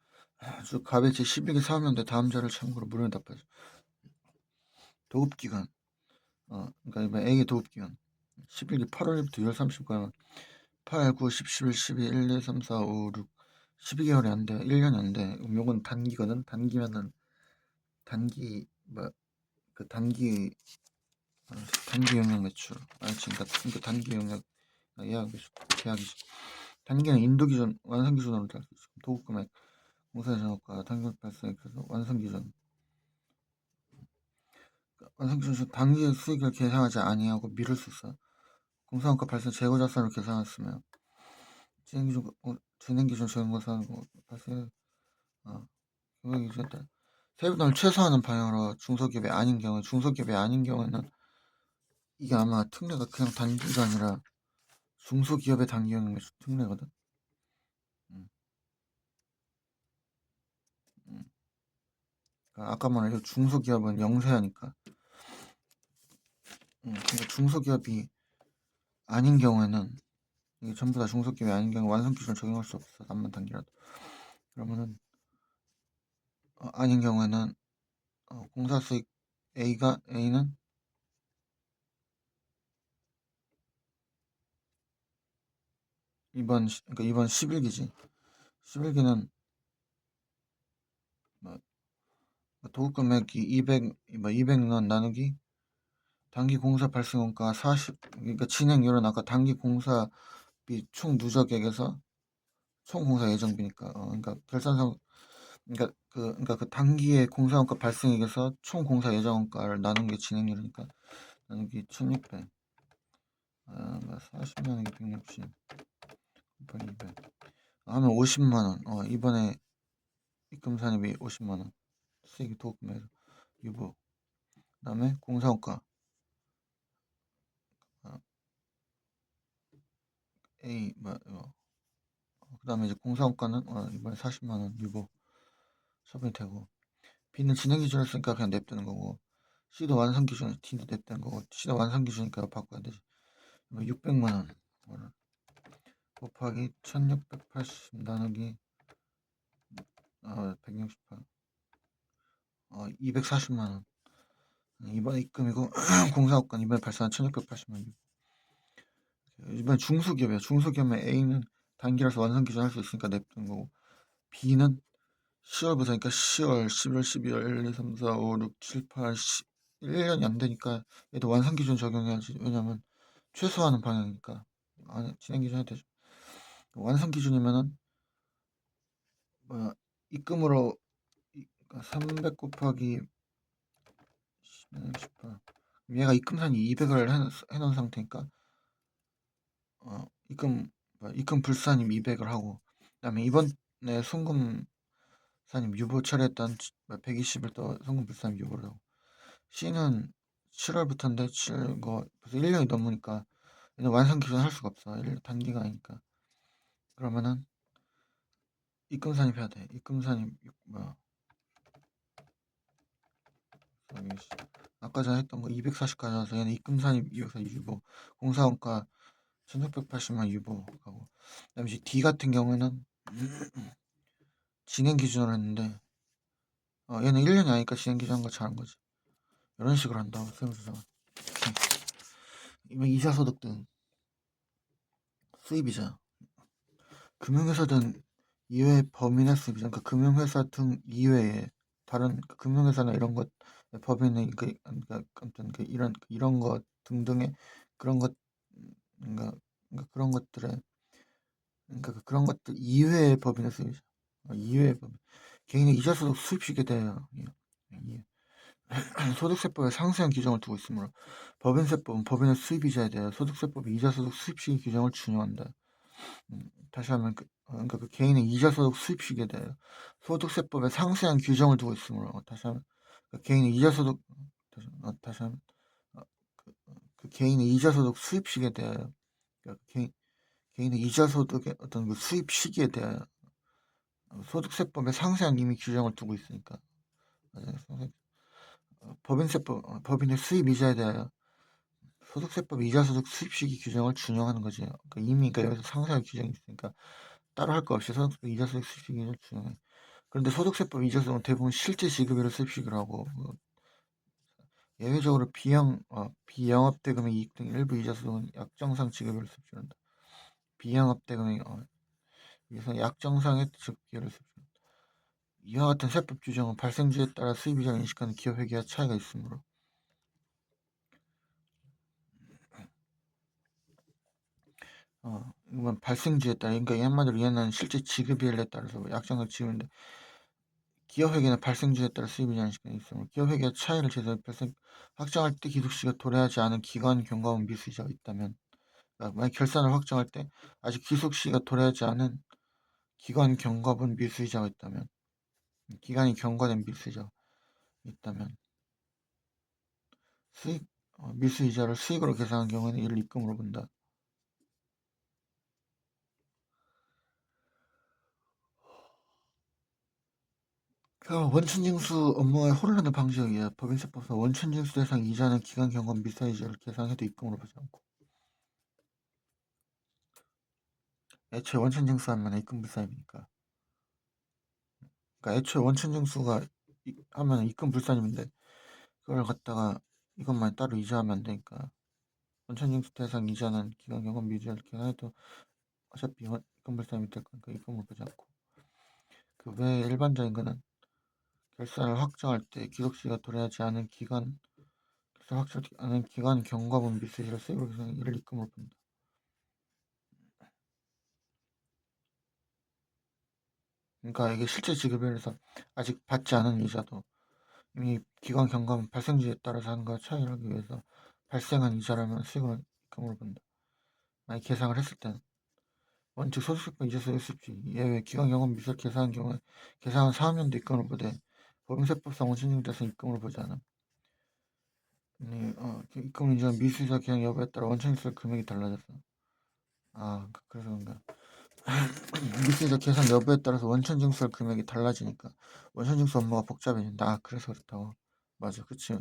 갑의 제 11기 4학년대 다음 자를 참고로 물음에 답하시오. 도급기간. 그러니까 이번 A의 도급기간. 11기 8월 1일부터 6월 30일까지 8, 9, 10, 11, 12, 1, 2, 3, 4, 5, 6 12개월이 안 돼. 1년이 안 돼. 요건 단기거든. 단기면은 단기 단기 영역 매출. 알지? 그러니까 단기 영역 예약 매출 계약이지. 단기는 인도 기준 완성 기준으로 될 수 있어. 도급 금액 공사 전업과 단기 발생해서 완성 기준. 완성기준 당기의 수익을 계산하지 아니하고 미룰 수 있어. 공사원가 발생 재고 자산을 계산했으면 진행기준 적용고사는 발생 기준에 세부담을 최소화하는 방향으로 중소기업이 아닌 경우에는 이게 아마 특례가 그냥 단기가 아니라 중소기업의 단기형이 특례거든. 음, 음. 그러니까 아까 말한 중소기업은 영세하니까. 그러니까 중소기업이 아닌 경우에는 이게 전부 다 중소기업이 아닌 경우 완성 기준을 적용할 수 없어. 남만 단기라도. 그러면은 아닌 경우에는 공사 수익 A는 그러니까 이번 11기지. 11기는 뭐, 도급 금액이 200만 나누기 단기 공사 발생 원가 40, 그러니까 진행률은 아까 단기 공사비 총 누적액에서 총 공사 예정비니까, 그러니까 결산상, 그러니까 그 단기의 공사 원가 발생액에서 총 공사 예정 원가를 나눈 게 진행률이니까 나누기 1600, 40 나누기 160, 곱하기 200 하면 50만 원. 이번에 입금 산입이 50만 원, 수익이 도급금액 유보. 그다음에 공사 원가 A 그 다음에 이제 공사원가는 이번에 40만 원 유보 처분이 되고, B는 진행 기준을 쓰니까 그냥 냅두는 거고, C도 완성 기준을 D도 냅두는 거고, C도 완성 기준이니까 바꿔야 되지. 600만 원 곱하기 1680 나누기 168 240만 원 이번 입금이고 공사업권 이번에 발생한 1680만 원. 이번 중소기업이야. 중소기업의 A는 단기라서 완성 기준 할 수 있으니까 냅두는 거고, B는 10월부터니까 10월, 11월, 12월, 1, 2, 3, 4, 5, 6, 7, 8, 10, 1년이 안 되니까 얘도 완성 기준 적용해야지. 왜냐면 최소화하는 방향이니까. 진행 기준 해도 되죠. 완성 기준이면은 뭐야, 입금으로 300 곱하기 10, 얘가 입금산이 200을 해놓은 상태니까 입금 불산임 200을 하고, 그다음에 이번에 송금 산임 유보 처리했던 120을 또 송금 불산임 유보를 하고, C는 7월부터인데 벌써 1년이 넘으니까 얘는 완성 기준 할 수가 없어. 단기가 아니니까. 그러면은 입금 산입해야 돼. 입금 산입 아까 전에 했던 거 240 가져와서 얘는 입금 산입 240 유보, 공사원가 1680만 유보하고, 그다음에 이제 D 같은 경우에는 진행 기준으로 했는데 얘는 1년이 아니니까 진행 기준한 거 잘한 거지. 이런 식으로 한다고 세무조정은. 이번 이자소득 등 수입이자 금융회사 등 이외의 범인의 수입이자, 그러니까 금융회사 등 이외에 다른 금융회사나 이런 것 법인의 아무튼 이런 것 등등의 그런 것, 그러니까, 그런 것들의, 그런 것들 이외의 법인의 수입이죠. 이외의 법인. 개인의 이자소득 수입시게 대하여 소득세법에 상세한 규정을 두고 있으므로 법인세법은 법인의 수입이자에 대해 소득세법이 이자소득 수입시기 규정을 준용한다. 다시 하면 그러니까 그 개인의 이자소득 수입시기에 대해 소득세법에 상세한 규정을 두고 있으므로, 다시 하면 그 개인의 이자소득 다시 하면 그 개인의 이자소득 수입시기에 대하여, 그러니까 개인의 이자소득의 어떤 그 수입 시기에 대하여 소득세법에 상세한 이미 규정을 두고 있으니까, 법인의 수입 이자에 대하여 소득세법 이자소득 수입 시기 규정을 준용하는 거지. 그러니까 이미 여기서 상세한 규정이 있으니까 따로 할 거 없이 소득세법 이자소득 수입 시기 규정을 준용해. 그런데 소득세법 이자소득은 대부분 실제 지급일을 수입시기로 하고, 예외적으로 비영업대금의 이익 등 일부 이자소득은 약정상 지급일을 수입시기로 한다. 비영업대금의 위해서 약정상의 지급일을 수입시기로 한다. 이와 같은 세법 규정은 발생지에 따라 수입이자를 인식하는 기업 회계와 차이가 있으므로 이건 발생지에 따라, 그러니까 한마디로 얘는 실제 지급일에 따라서 약정상 지급인데, 기업회계는 발생주에 따라 수입이 제한 시간이 있으므로 기업회계 차이를 제외 확정할 때 기속시기가 도래하지 않은 기관 경과금 미수이자가 있다면, 그러니까 만약 결산을 확정할 때 아직 기속시기가 도래하지 않은 기관 경과분 미수이자가 있다면, 기간이 경과된 미수이자가 있다면 미수이자를 수익으로 계산한 경우에는 이를 입금으로 본다. 원천징수 업무의 혼란을 방지하기 위해 법인세법상 원천징수 대상 이자는 기간 경과 미수이자를 계산해도 입금으로 보지 않고, 애초에 원천징수하면 입금 불사입니까? 그러니까 애초에 원천징수가 하면 입금 불사님인데 그걸 갖다가 이것만 따로 이자하면 안 되니까, 원천징수 대상 이자는 기간 경과 미수이자를 계산해도 어차피 입금 불사님이 될 거니까 입금으로 보지 않고, 그 외에 일반적인 거는 결산을 확정할 때 기속시기가 도래하지 않은 기간 경과분 미수이자를 수익으로 계산해 이를 입금으로 본다. 그러니까 이게 실제 지급일에서 아직 받지 않은 이자도 이미 기관 경과분 발생지에 따라서 하는 거와 차이를 하기 위해서 발생한 이자라면 수익을 입금으로 본다. 만약 계상을 했을 때는 원칙 소득세법 이자세 수입시 예외 기관 경험 미수를 계산한 경우에 계상은 4학년도 입금을 보되 법인세법상 원천징수 대상 입금을 보지 않음. 입금 인정 미수이자 계상 여부에 따라 원천징수 금액이 달라졌어. 그래서 그런가. 미수이자 계산 여부에 따라서 원천징수할 금액이 달라지니까 원천징수 업무가 복잡해진다. 그래서 그렇다고. 맞아, 그치.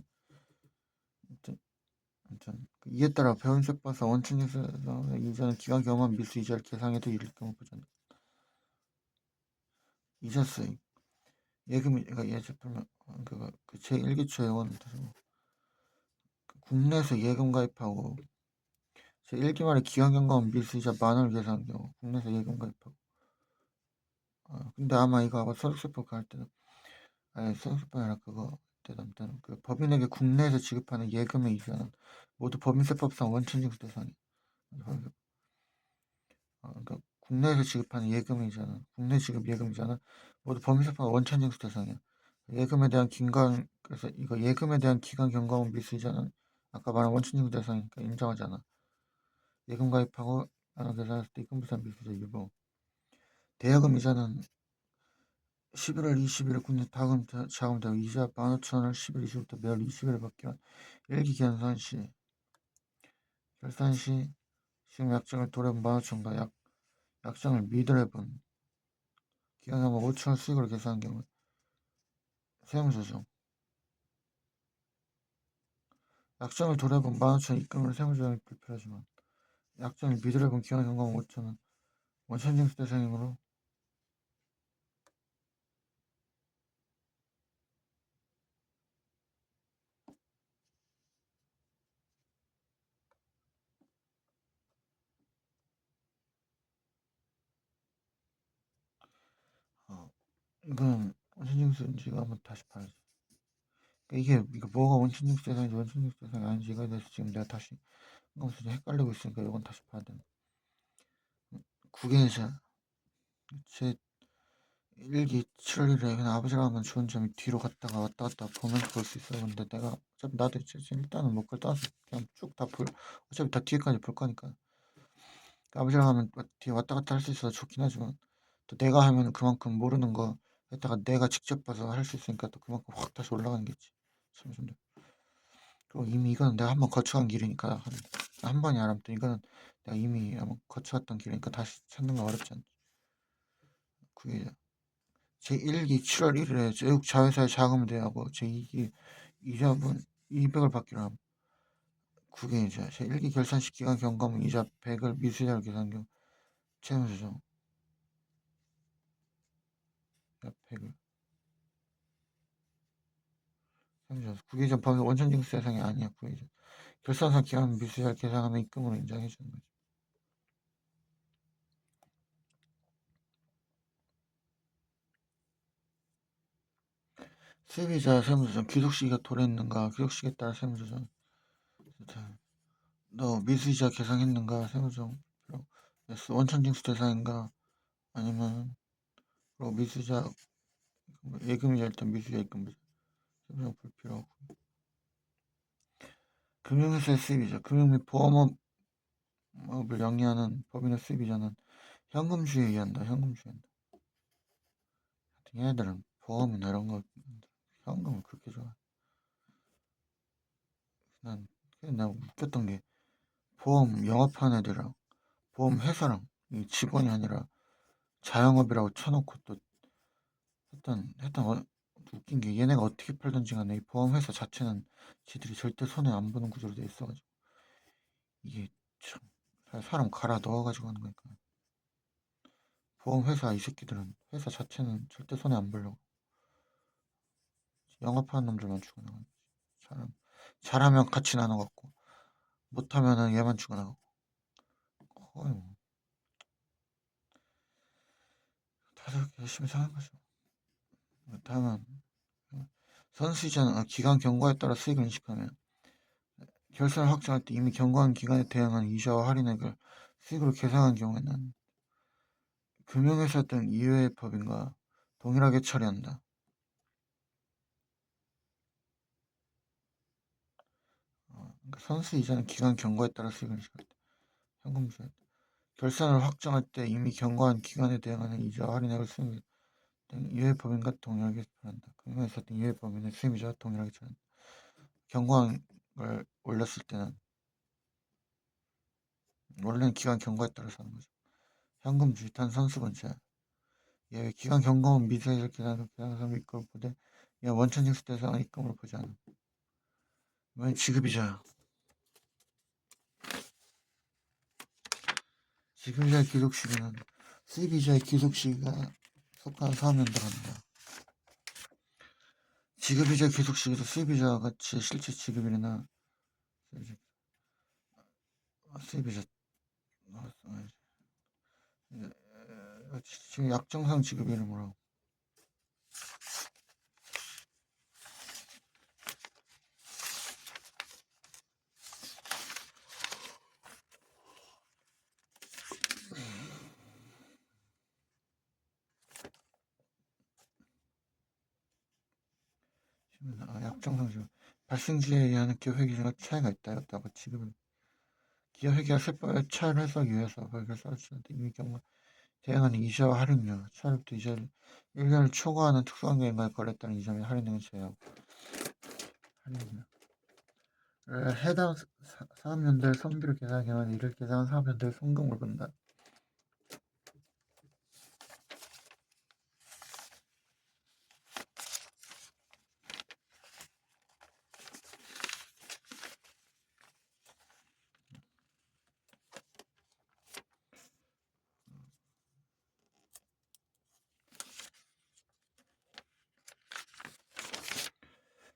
아무튼 이에 따라 배운세법상 원천징수에서 이자는 기간 경험 미수이자를 계상해도 이를 경우 보잖아. 이자 수익 예금이 그러니까 예제품은 그 제1기초에 원 국내에서 예금 가입하고 제1기 말에 기간 경험 미수이자 만원을 계산한 경우 국내에서 예금 가입하고, 근데 아마 이거 소득세법 갈 때는 소득세법이 아니라 그거 때는 그 법인에게 국내에서 지급하는 예금의 이자는 모두 법인세법상 원천징수 대상이야. 그러니까 국내에서 지급하는 예금의 이자는 국내 지급 예금 이자는 모두 법인세법 원천징수 대상이야. 예금에 대한 그래서 이거 예금에 대한 기간 경과분 미수이자는 아까 말한 원천징수 대상이니까 인정하잖아. 예금 가입하고 계산했을 때 입금 부산 미수이자 일부. 대여금 이자는 11월 20일 국내 자금대고 이자 15,000원을 10월 20일부터 매월 20일에 받기로 일기 결산 시 시금 약정을 도래본 15,000원과 약정을 미드래본 기간 경과 5,000원 수익으로 계산한 경우 세무조정. 약정을 도래본 15,000원 입금으로 세무조정이 불필요하지만 약정을 미드래본 기간 경과 5,000원 원천징수 대상이므로 이건 원천징수인지가 한번 다시 봐야지. 그러니까 이게 뭐가 원천징수 대상인지 원천징수 대상이 아닌지 이거에 대해서 지금 내가 다시 헷갈리고 있으니까 이건 다시 봐야 돼. 국외자 제 1기 7월 1일에 그냥 아버지랑 하면 좋은 점이 뒤로 갔다가 왔다 갔다 보면서 볼 수 있어요. 근데 내가 어차피 나도 일단은 목걸 따서 그냥 쭉 다 어차피 다 뒤에까지 볼 거니까. 그러니까 아버지랑 하면 뒤에 왔다 갔다 할 수 있어서 좋긴 하지만 또 내가 하면 그만큼 모르는 거 했다가 내가 직접 봐서 할 수 있으니까 또 그만큼 확 다시 올라가는 게지. 참 좋네. 그리고 이미 이거는 내가 한번 거쳐간 길이니까 한 번이 아니라 이거는 내가 이미 한번 거쳐갔던 길이니까 다시 찾는 거 어렵지 않지. 그게 제1기 7월 1일에 제국자회사의 자금을 대하고 제2기 이자분 200을 받기로 함. 그게 이제 제1기 결산식 기간 경과분 이자 100을 미수이자로 계산 경우 채무조정 100을 세무조정 그게 이제 법의 원천징수 대상이 아니야. 그게 이제 결산상 기간 미수이자를 계산하면 입금으로 인정해 주는 거지. 수입이자 세무조정 귀속시기가 도래했는가 귀속시기에 따라 세무조정 너 미수이자 계산했는가 세무조정 원천징수 대상인가 아니면 그리고 미수이자 예금이자 일단 미수자 입금부자 세부상 불필요하고 금융회사의 수입이자 금융 및 보험업을 영위하는 법인의 수입이자는 현금주의에 의한다. 현금주의에 의한다. 얘네들은 보험이나 이런 거 현금을 그렇게 좋아해. 난 웃겼던 게 보험 영업하는 애들이랑 보험 회사랑 이 직원이 아니라 자영업이라고 쳐놓고 또 했던 웃긴 게 얘네가 어떻게 팔던지 간에 이 보험 회사 자체는 지들이 절대 손해 안 보는 구조로 돼 있어가지고 이게 참 사람 갈아 넣어가지고 하는 거니까 보험 회사 이 새끼들은 회사 자체는 절대 손해 안 보려고 영업하는 놈들만 죽어나가는 거지. 잘하면 같이 나눠갖고 못하면은 얘만 죽어나가고 거의 뭐 다들 열심히 사는 거죠. 다만 선수이자는 기간 경과에 따라 수익을 인식하며 결산을 확정할 때 이미 경과한 기간에 대응한 이자와 할인액을 수익으로 계산한 경우에는 금융회사 등 이외의 법인과 동일하게 처리한다. 그러니까 선수이자는 기간 경과에 따라 수익을 인식할 때 현금수익 결산을 확정할 때 이미 경과한 기간에 대응하는 이자와 할인액을 수익 등 이외의 법인과 동일하게 처리한다. 금융회사 등 이외의 법인의 수익이자와 동일하게 처리한다. 경과한 걸 올렸을 때는 원래는 기간 경과에 따라서 하는 거죠. 현금 주식한 선수번째 예, 기간 경과은 미세에서 계산상 입금을 보되 원천 징수대상 입금으로 보지 않아. 이건 지급이자 지급이자의 귀속 시기는 수입이자의 귀속 시기가 속한 사업연도로 한다. 지급이자 귀속 시기도 수입이자와 같이 실제 지급일이나 수입이자 지금 약정상 지급일을 뭐라고? 약정상 지급 발생지에 의한 기업 회계가 차이가 있다였다고 지급을 기업 회계와 세법의 차이를 해석하기 위해서 벌기를 써주는데 이미 경과 대응하는 이자와 할인료, 차례부터 이자를 1년을 초과하는 특수한 계획과의 거래했다는 이자 및 할인액을 제외하고 할인료 해당 사업연도의 성비를 계산한 경우는 이를 계산한 사업연도의 송금을 본다.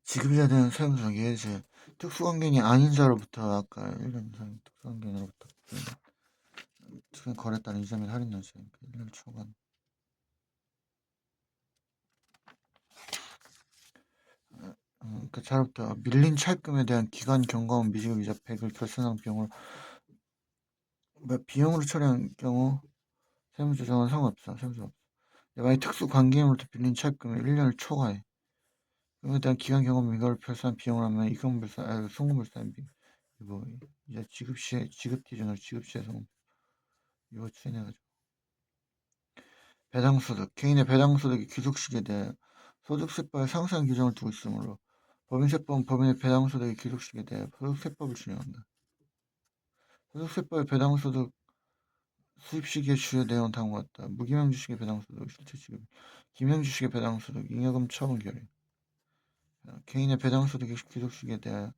지급자에 대한 사용상 예제 특수관계인이 아닌 자로부터 아까 1년 이상 특수관계인으로부터 특수 거래했다는 이자 및 할인료 제외 1년 초과한 그 자로부터 밀린 차입금에 대한 기간 경과원 미지급 이자 100을 결산한 비용으로 처리한 경우 세무조정은 상관없어. 세무조정 없어. 만약 특수관계인으로부터 빌린 차입금을 1년을 초과해 그에 대한 기간 경험 이걸 별산 비용을 하면 이금 별산, 송금 별산 뭐 이제 지급 기준으로 지급 시에 송금 이거 추진해가지고 배당소득 개인의 배당소득의 귀속시기에 대해 소득세법에 상세한 규정을 두고 있으므로 법인세법은 법인의 배당소득의 귀속시기에 대해 소득세법을 준용한다. 소득세법의 배당소득 수입시기의 주요 내용은 다음과 같다. 무기명주식의 배당소득, 실제 지급, 기명주식의 배당소득, 잉여금 처분 결의 개인의 배당소득의 귀속시기에 대해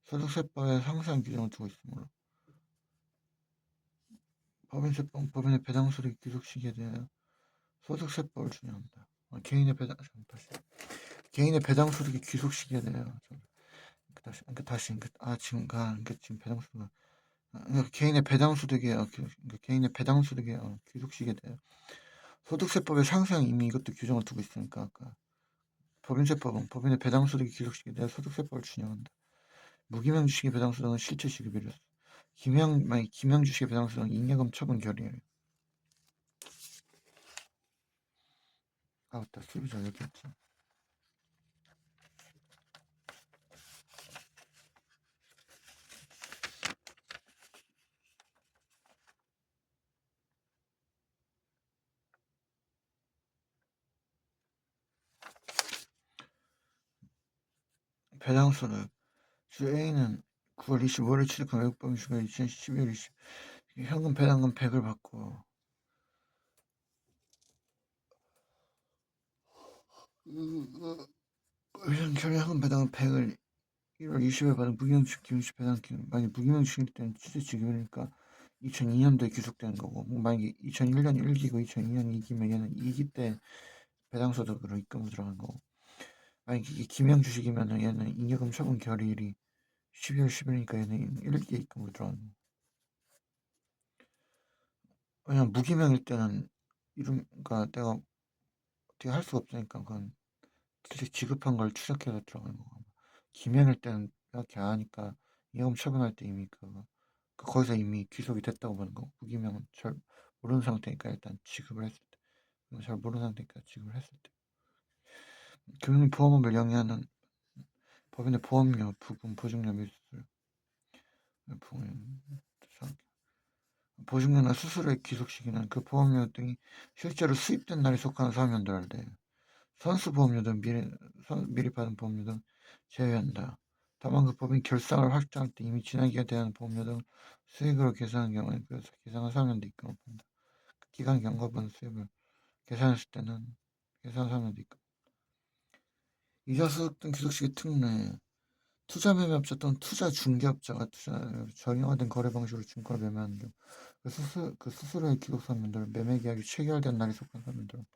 소득세법에 상세한 규정을 두고 있으므로 법인세법은 법인의 배당소득의 귀속시기에 대해 소득세법을 준용한다. 개인의 배당소득의 귀속시기에 대해 지금 배당소득 개인의 배당소득의 귀속시기에 대해 소득세법에 상세한 이미 이것도 규정을 두고 있으니까 아까 법인세법은 법인의 배당소득의 귀속시기에 대해 소득세법을 준용한다. 무기명주식의 배당소득은 실제 지급이래. 기명주식의 배당소득은 잉여금 처분 결의예요. 맞다. 수입이 잘 됐겠지. 배당수를 주 A는 9월 25일에 취득한 외국법인 주가 2012월 20 현금 배당금 100을 받고 회전 결의 현금 배당금 100을 1월 20일 받은 무기명식 기술식 배당금 만약 무기명식일 때는 취득 지급이니까 2002년도에 귀속되는 거고 만약에 2001년 1기고 2002년 2기면 얘는 2기 때 배당소득으로 입금으로 들어간 거고 만약에 이게 기명 주식이면 얘는 잉여금 처분 결의일이 12월 10일이니까 얘는 1기 입금으로 들어가는 거고 왜냐면 무기명일 때는 이름 그러니까 내가 어떻게 할 수가 없으니까 그건 지급한 걸 추적해서 들어가는 거고 기명일 때는 이렇게 안 하니까 잉여금 처분할 때 이미 거기서 이미 귀속이 됐다고 보는 거고 무기명은 잘 모르는 상태니까 일단 지급을 했을 때 잘 모르는 상태니까 지급을 했을 때 금융보험업을 영위하는 법인의 보험료, 부금, 보증료, 미수술 보증료나 수수료의 기속 시기는 그 보험료 등이 실제로 수입된 날에 속하는 사업연도를 돼 선수보험료 등 미리 받은 보험료 등 제외한다. 다만 그 법인 결상을 확정할 때 이미 지나기가 대한 보험료 등 수익으로 계산한 경우에 그래서 계산한 사면도 입금을 본다. 그 기간 경과분 수익을 계산했을 때는 계산 사면도 입금. 이자소득 등 귀속시기 특례 투자매매업자 또는 투자중개업자가 정형화된 거래 방식으로 증권을 매매하는 경우 그 수수료의 기록사면들 매매계약이 체결된 날이 속한 사면들은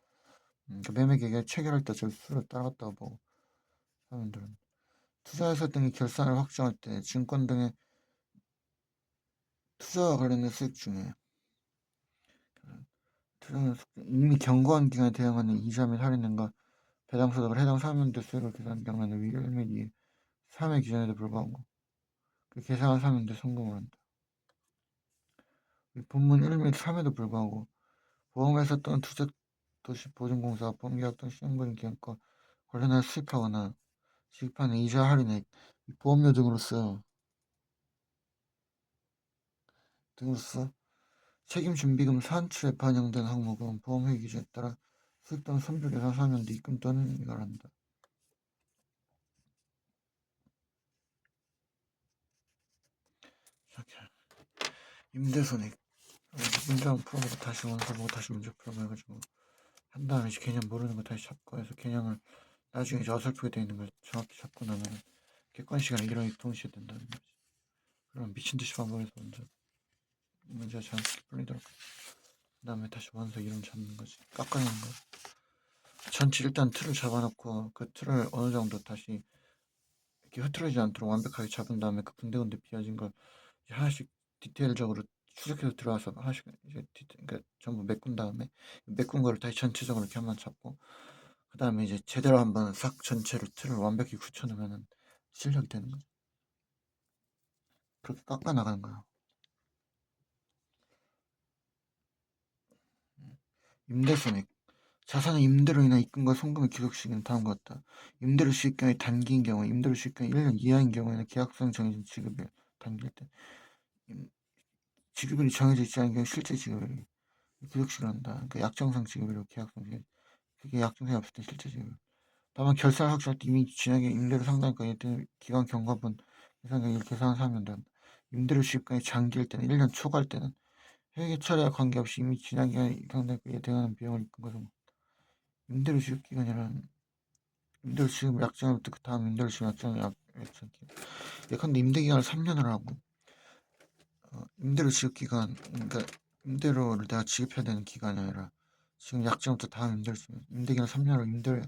그 매매계약이 체결할 때 저 수수료를 따라갔다고 보고 사면들은 투자회사 등이 결산을 확정할 때 증권 등의 투자와 관련된 수익 중에 이미 경고한 기간에 대응하는 이자 및 할인 등과 배당소득을 해당 사면대 수익을 계산한 경우에는 위 1 및 2, 3의 기준에도 불구하고 그 계산한 사면대 성공을 한다. 본문 1 및 3에도 불구하고 보험회사 또는 투자도시보증공사, 보험계약 또는 시행보증 계약과 관련하여 수입하거나 지급하는 이자 할인액, 보험료 등으로서 책임준비금 산출에 반영된 항목은 보험회계 기준에 따라 수익 또는 손실 계산 사면도 입금 또는 이관한다. 임대손익 문제 한번 풀어보고 다시 원서 보고 다시 문제 풀어보 해가지고 한 다음에 이제 개념 모르는 거 다시 잡고 해서 개념을 나중에 이제 어설프게 되어 있는 걸 정확히 잡고 나면 객관 시간에 이론이 동시에 된다는 거지. 그럼 미친듯이 반복해서 먼저 문제가 자연스럽게 풀리도록 그 다음에 다시 원서 이름 잡는 거지. 깎아내는 거. 전체 일단 틀을 잡아놓고 그 틀을 어느 정도 다시 이렇게 흐트러지지 않도록 완벽하게 잡은 다음에 그 군데군데 비어진 걸 하나씩 디테일적으로 추적해서 들어와서 하나씩 이제 그러니까 전부 메꾼 다음에 메꾼 거를 다시 전체적으로 이렇게 한번 잡고 그 다음에 이제 제대로 한번 싹 전체로 틀을 완벽히 굳혀놓으면 실력이 되는 거죠. 그렇게 깎아 나가는 거야. 임대손익 자산의 임대로 인한 입금과 송금의 기록 시기는 다음과 같다. 임대료 수익경이 단기인 경우, 임대료 수익경이 1년 이하인 경우에는 계약상 정해진 지급일 단기일 때 지급일이 정해져 있지 않은 경우 실제 지급일 기록 시기를 한다. 그러니까 약정상 지급이라고 계약상 지급. 그게 약정상이 없을 때 실제 지급. 다만 결산을 확정할 때 이미 지나게 임대료 상당가 이때 기간 경과분 계산액을 계산한 사면 된다. 임대료 수익경이 장기일 때는 1년 초과할 때는 회계 처리와 관계없이 이미 지난 기간에 상당가에 대응하는 비용을 입금 것은 임대료 수익 기간이란 임대료 지급 약정부터 그 다음 임대료 지급 약정을 약정기. 예컨대 임대 기간을 3년을 하고 임대료 지급 기간 그러니까 임대료를 내가 지급해야 되는 기간이 아니라 지금 약정부터 다음 임대료 지급 임대 기간 3년을 임대료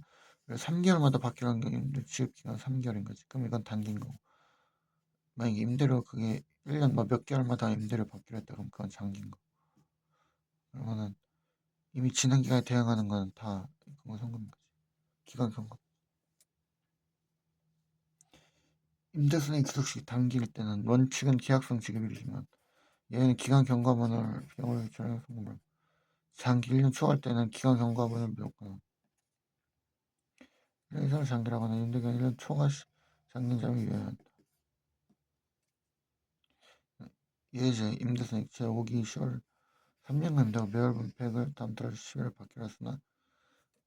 3개월마다 바뀌는 게 임대 지급 기간 3개월인 거지. 그럼 이건 단기인 거고 만약에 임대료 그게 1년 뭐 몇 개월마다 임대료 바뀌려 했다 그럼 그건 장기인 거. 그러면은 이미 지난 기간에 대응하는 건 다 그거 성금인 거지. 기간 경과. 임대순위 기속시 단기일 때는 원칙은 계약성 지급일이지만 얘는 기간 경과분을 비용을 결정해 성금을 장기 1년 초과할 때는 기간 경과분을 무조건 1년 이상을 장기라거나 임대기간 1년 초과 장기자를 위하여한다. 예제 임대사는 제5기 10월 3년간 임대하고 매월 분팩을 다음 달 10일 받기로 했으나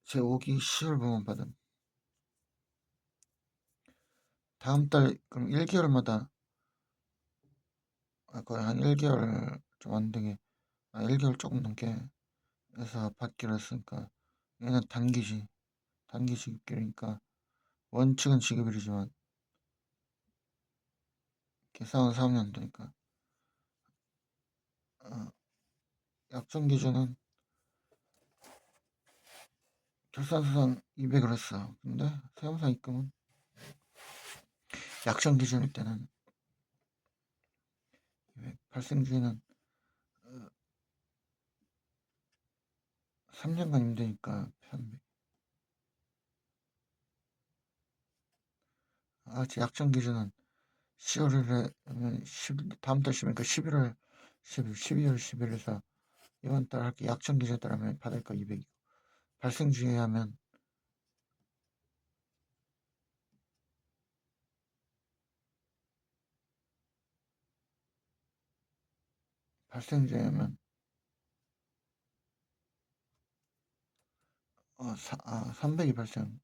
제5기 10월 분만 받음. 다음 달 그럼 1개월마다 거의 한 1개월 좀 안 되게 1개월 조금 넘게 해서 받기로 했으니까 얘는 단기 지급기니까 원칙은 지급일이지만 계산은 3년도니까 약정 기준은 결산서상 200을 했어. 근데 세무상 입금은 약정 기준일 때는 200, 발생주의는 3년간 임대니까 1100. 약정 기준은 10월에 다음 달 10일이니까 11월 10일, 12월 10일에서 이번 달 할게 약정 기준에 따르면 받을 거 200이고 발생주의에 하면 발생주의에 하면 300이 발생.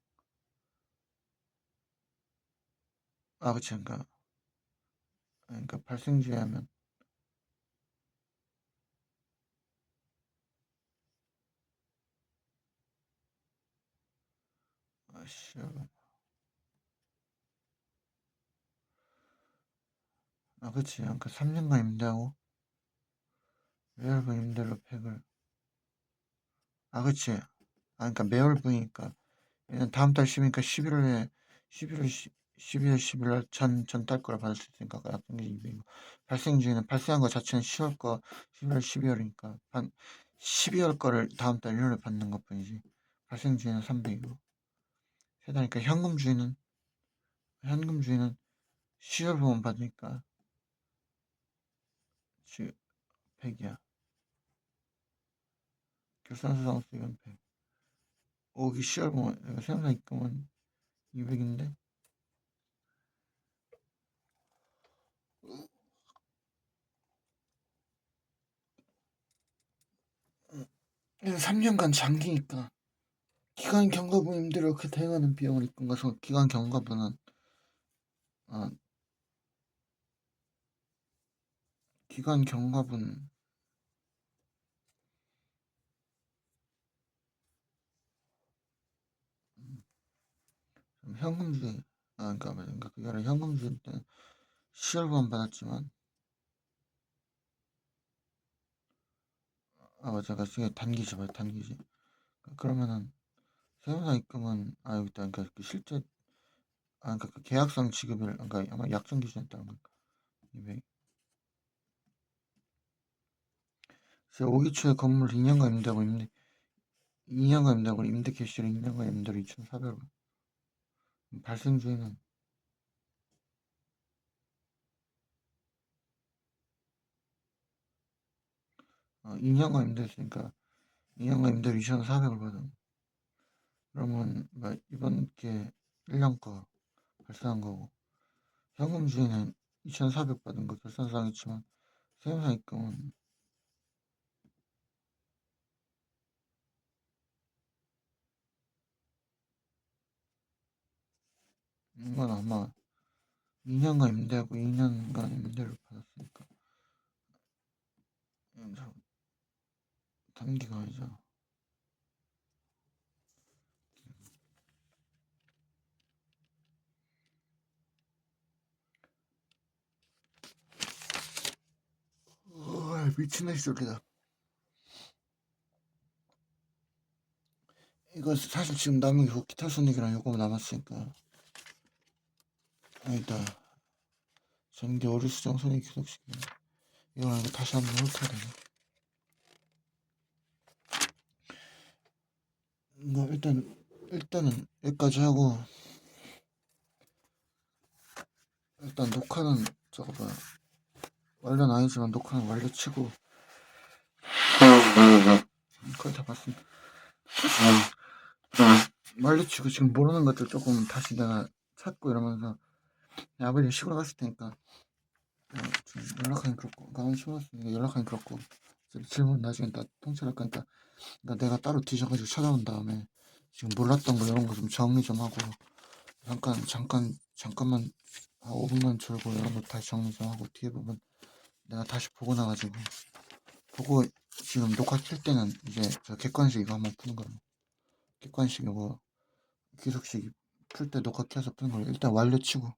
그치. 그러니까 발생주의에 하면 그치. 그러니까 3년간 임대하고 매월분 임대료 팩을 그치. 그러니까 매월분이니까 얘는 다음 달 10일이니까 11월 10일 전달 거를 받을 수 있으니까 약정 기준 200이고 발생주의는 발생한 것 자체는 10월 거 11월 12월이니까 12월 거를 다음 달 1월에 받는 것 뿐이지 발생주의는 300이고 세다니까 현금주의는 10월 부분 받으니까 100이야. 결산서상 수익은 100. 5기 10월 부분 생산 입금은 200인데 3년간 장기니까 기간 경과분 임대료 그 대응하는 비용을 입금 가서 기간 경과분은 기간 경과분 현금주의 그러니까 그게 아니라 현금주의 때는 10월분 받았지만 맞아 그게 단기지 그러면은 세무사 입금은 여기 있다 그러니까 그 실제 그러니까 그 계약상 지급일 그러니까 아마 약정 기준에 따른 거니까 200. 5기 초에 건물 2년간 임대하고 2년간 임대 개시를 2년간 임대로 2,400원. 발생주의는 2년간 임대했으니까 2년간 임대로 2,400을 받음. 그러면 이번 게 1년 거 발생한 거고 현금주의는 2,400 받은 거 결산상이지만 세무상 입금은 이건 아마 2년간 임대하고 2년간 임대를 받았으니까 단기가 아니죠. 미친듯이 졸리다. 이거 사실 지금 남은 게 기타 손익이랑 요거 남았으니까 아니다. 전기 오류 수정 손익 귀속시키네. 이거 다시 한번 훑어야 되네. 일단은 여기까지 하고 일단 녹화는 완료는 아니지만 녹화는 완료치고 거의 다 봤습니다. 말려치고 지금 모르는 것들 조금 다시 내가 찾고 이러면서 아버지 시골 갔을 테니까 좀 연락하기 그렇고 가만히 심었으니까 연락하기 그렇고 질문 나중에 다 통째로 할 거니까 그러니까 내가 따로 뒤져가지고 찾아온 다음에 지금 몰랐던 거 이런 거 좀 정리 좀 하고 잠깐만 한 5분만 졸고 이런 거 다시 정리 좀 하고 뒤에 부분 내가 다시 보고 나가지고 보고 지금 녹화 킬 때는 이제 저 객관식 이거 한번 푸는 거로 객관식 이거 기술식 풀 때 녹화 켜서 푸는 걸 일단 완료치고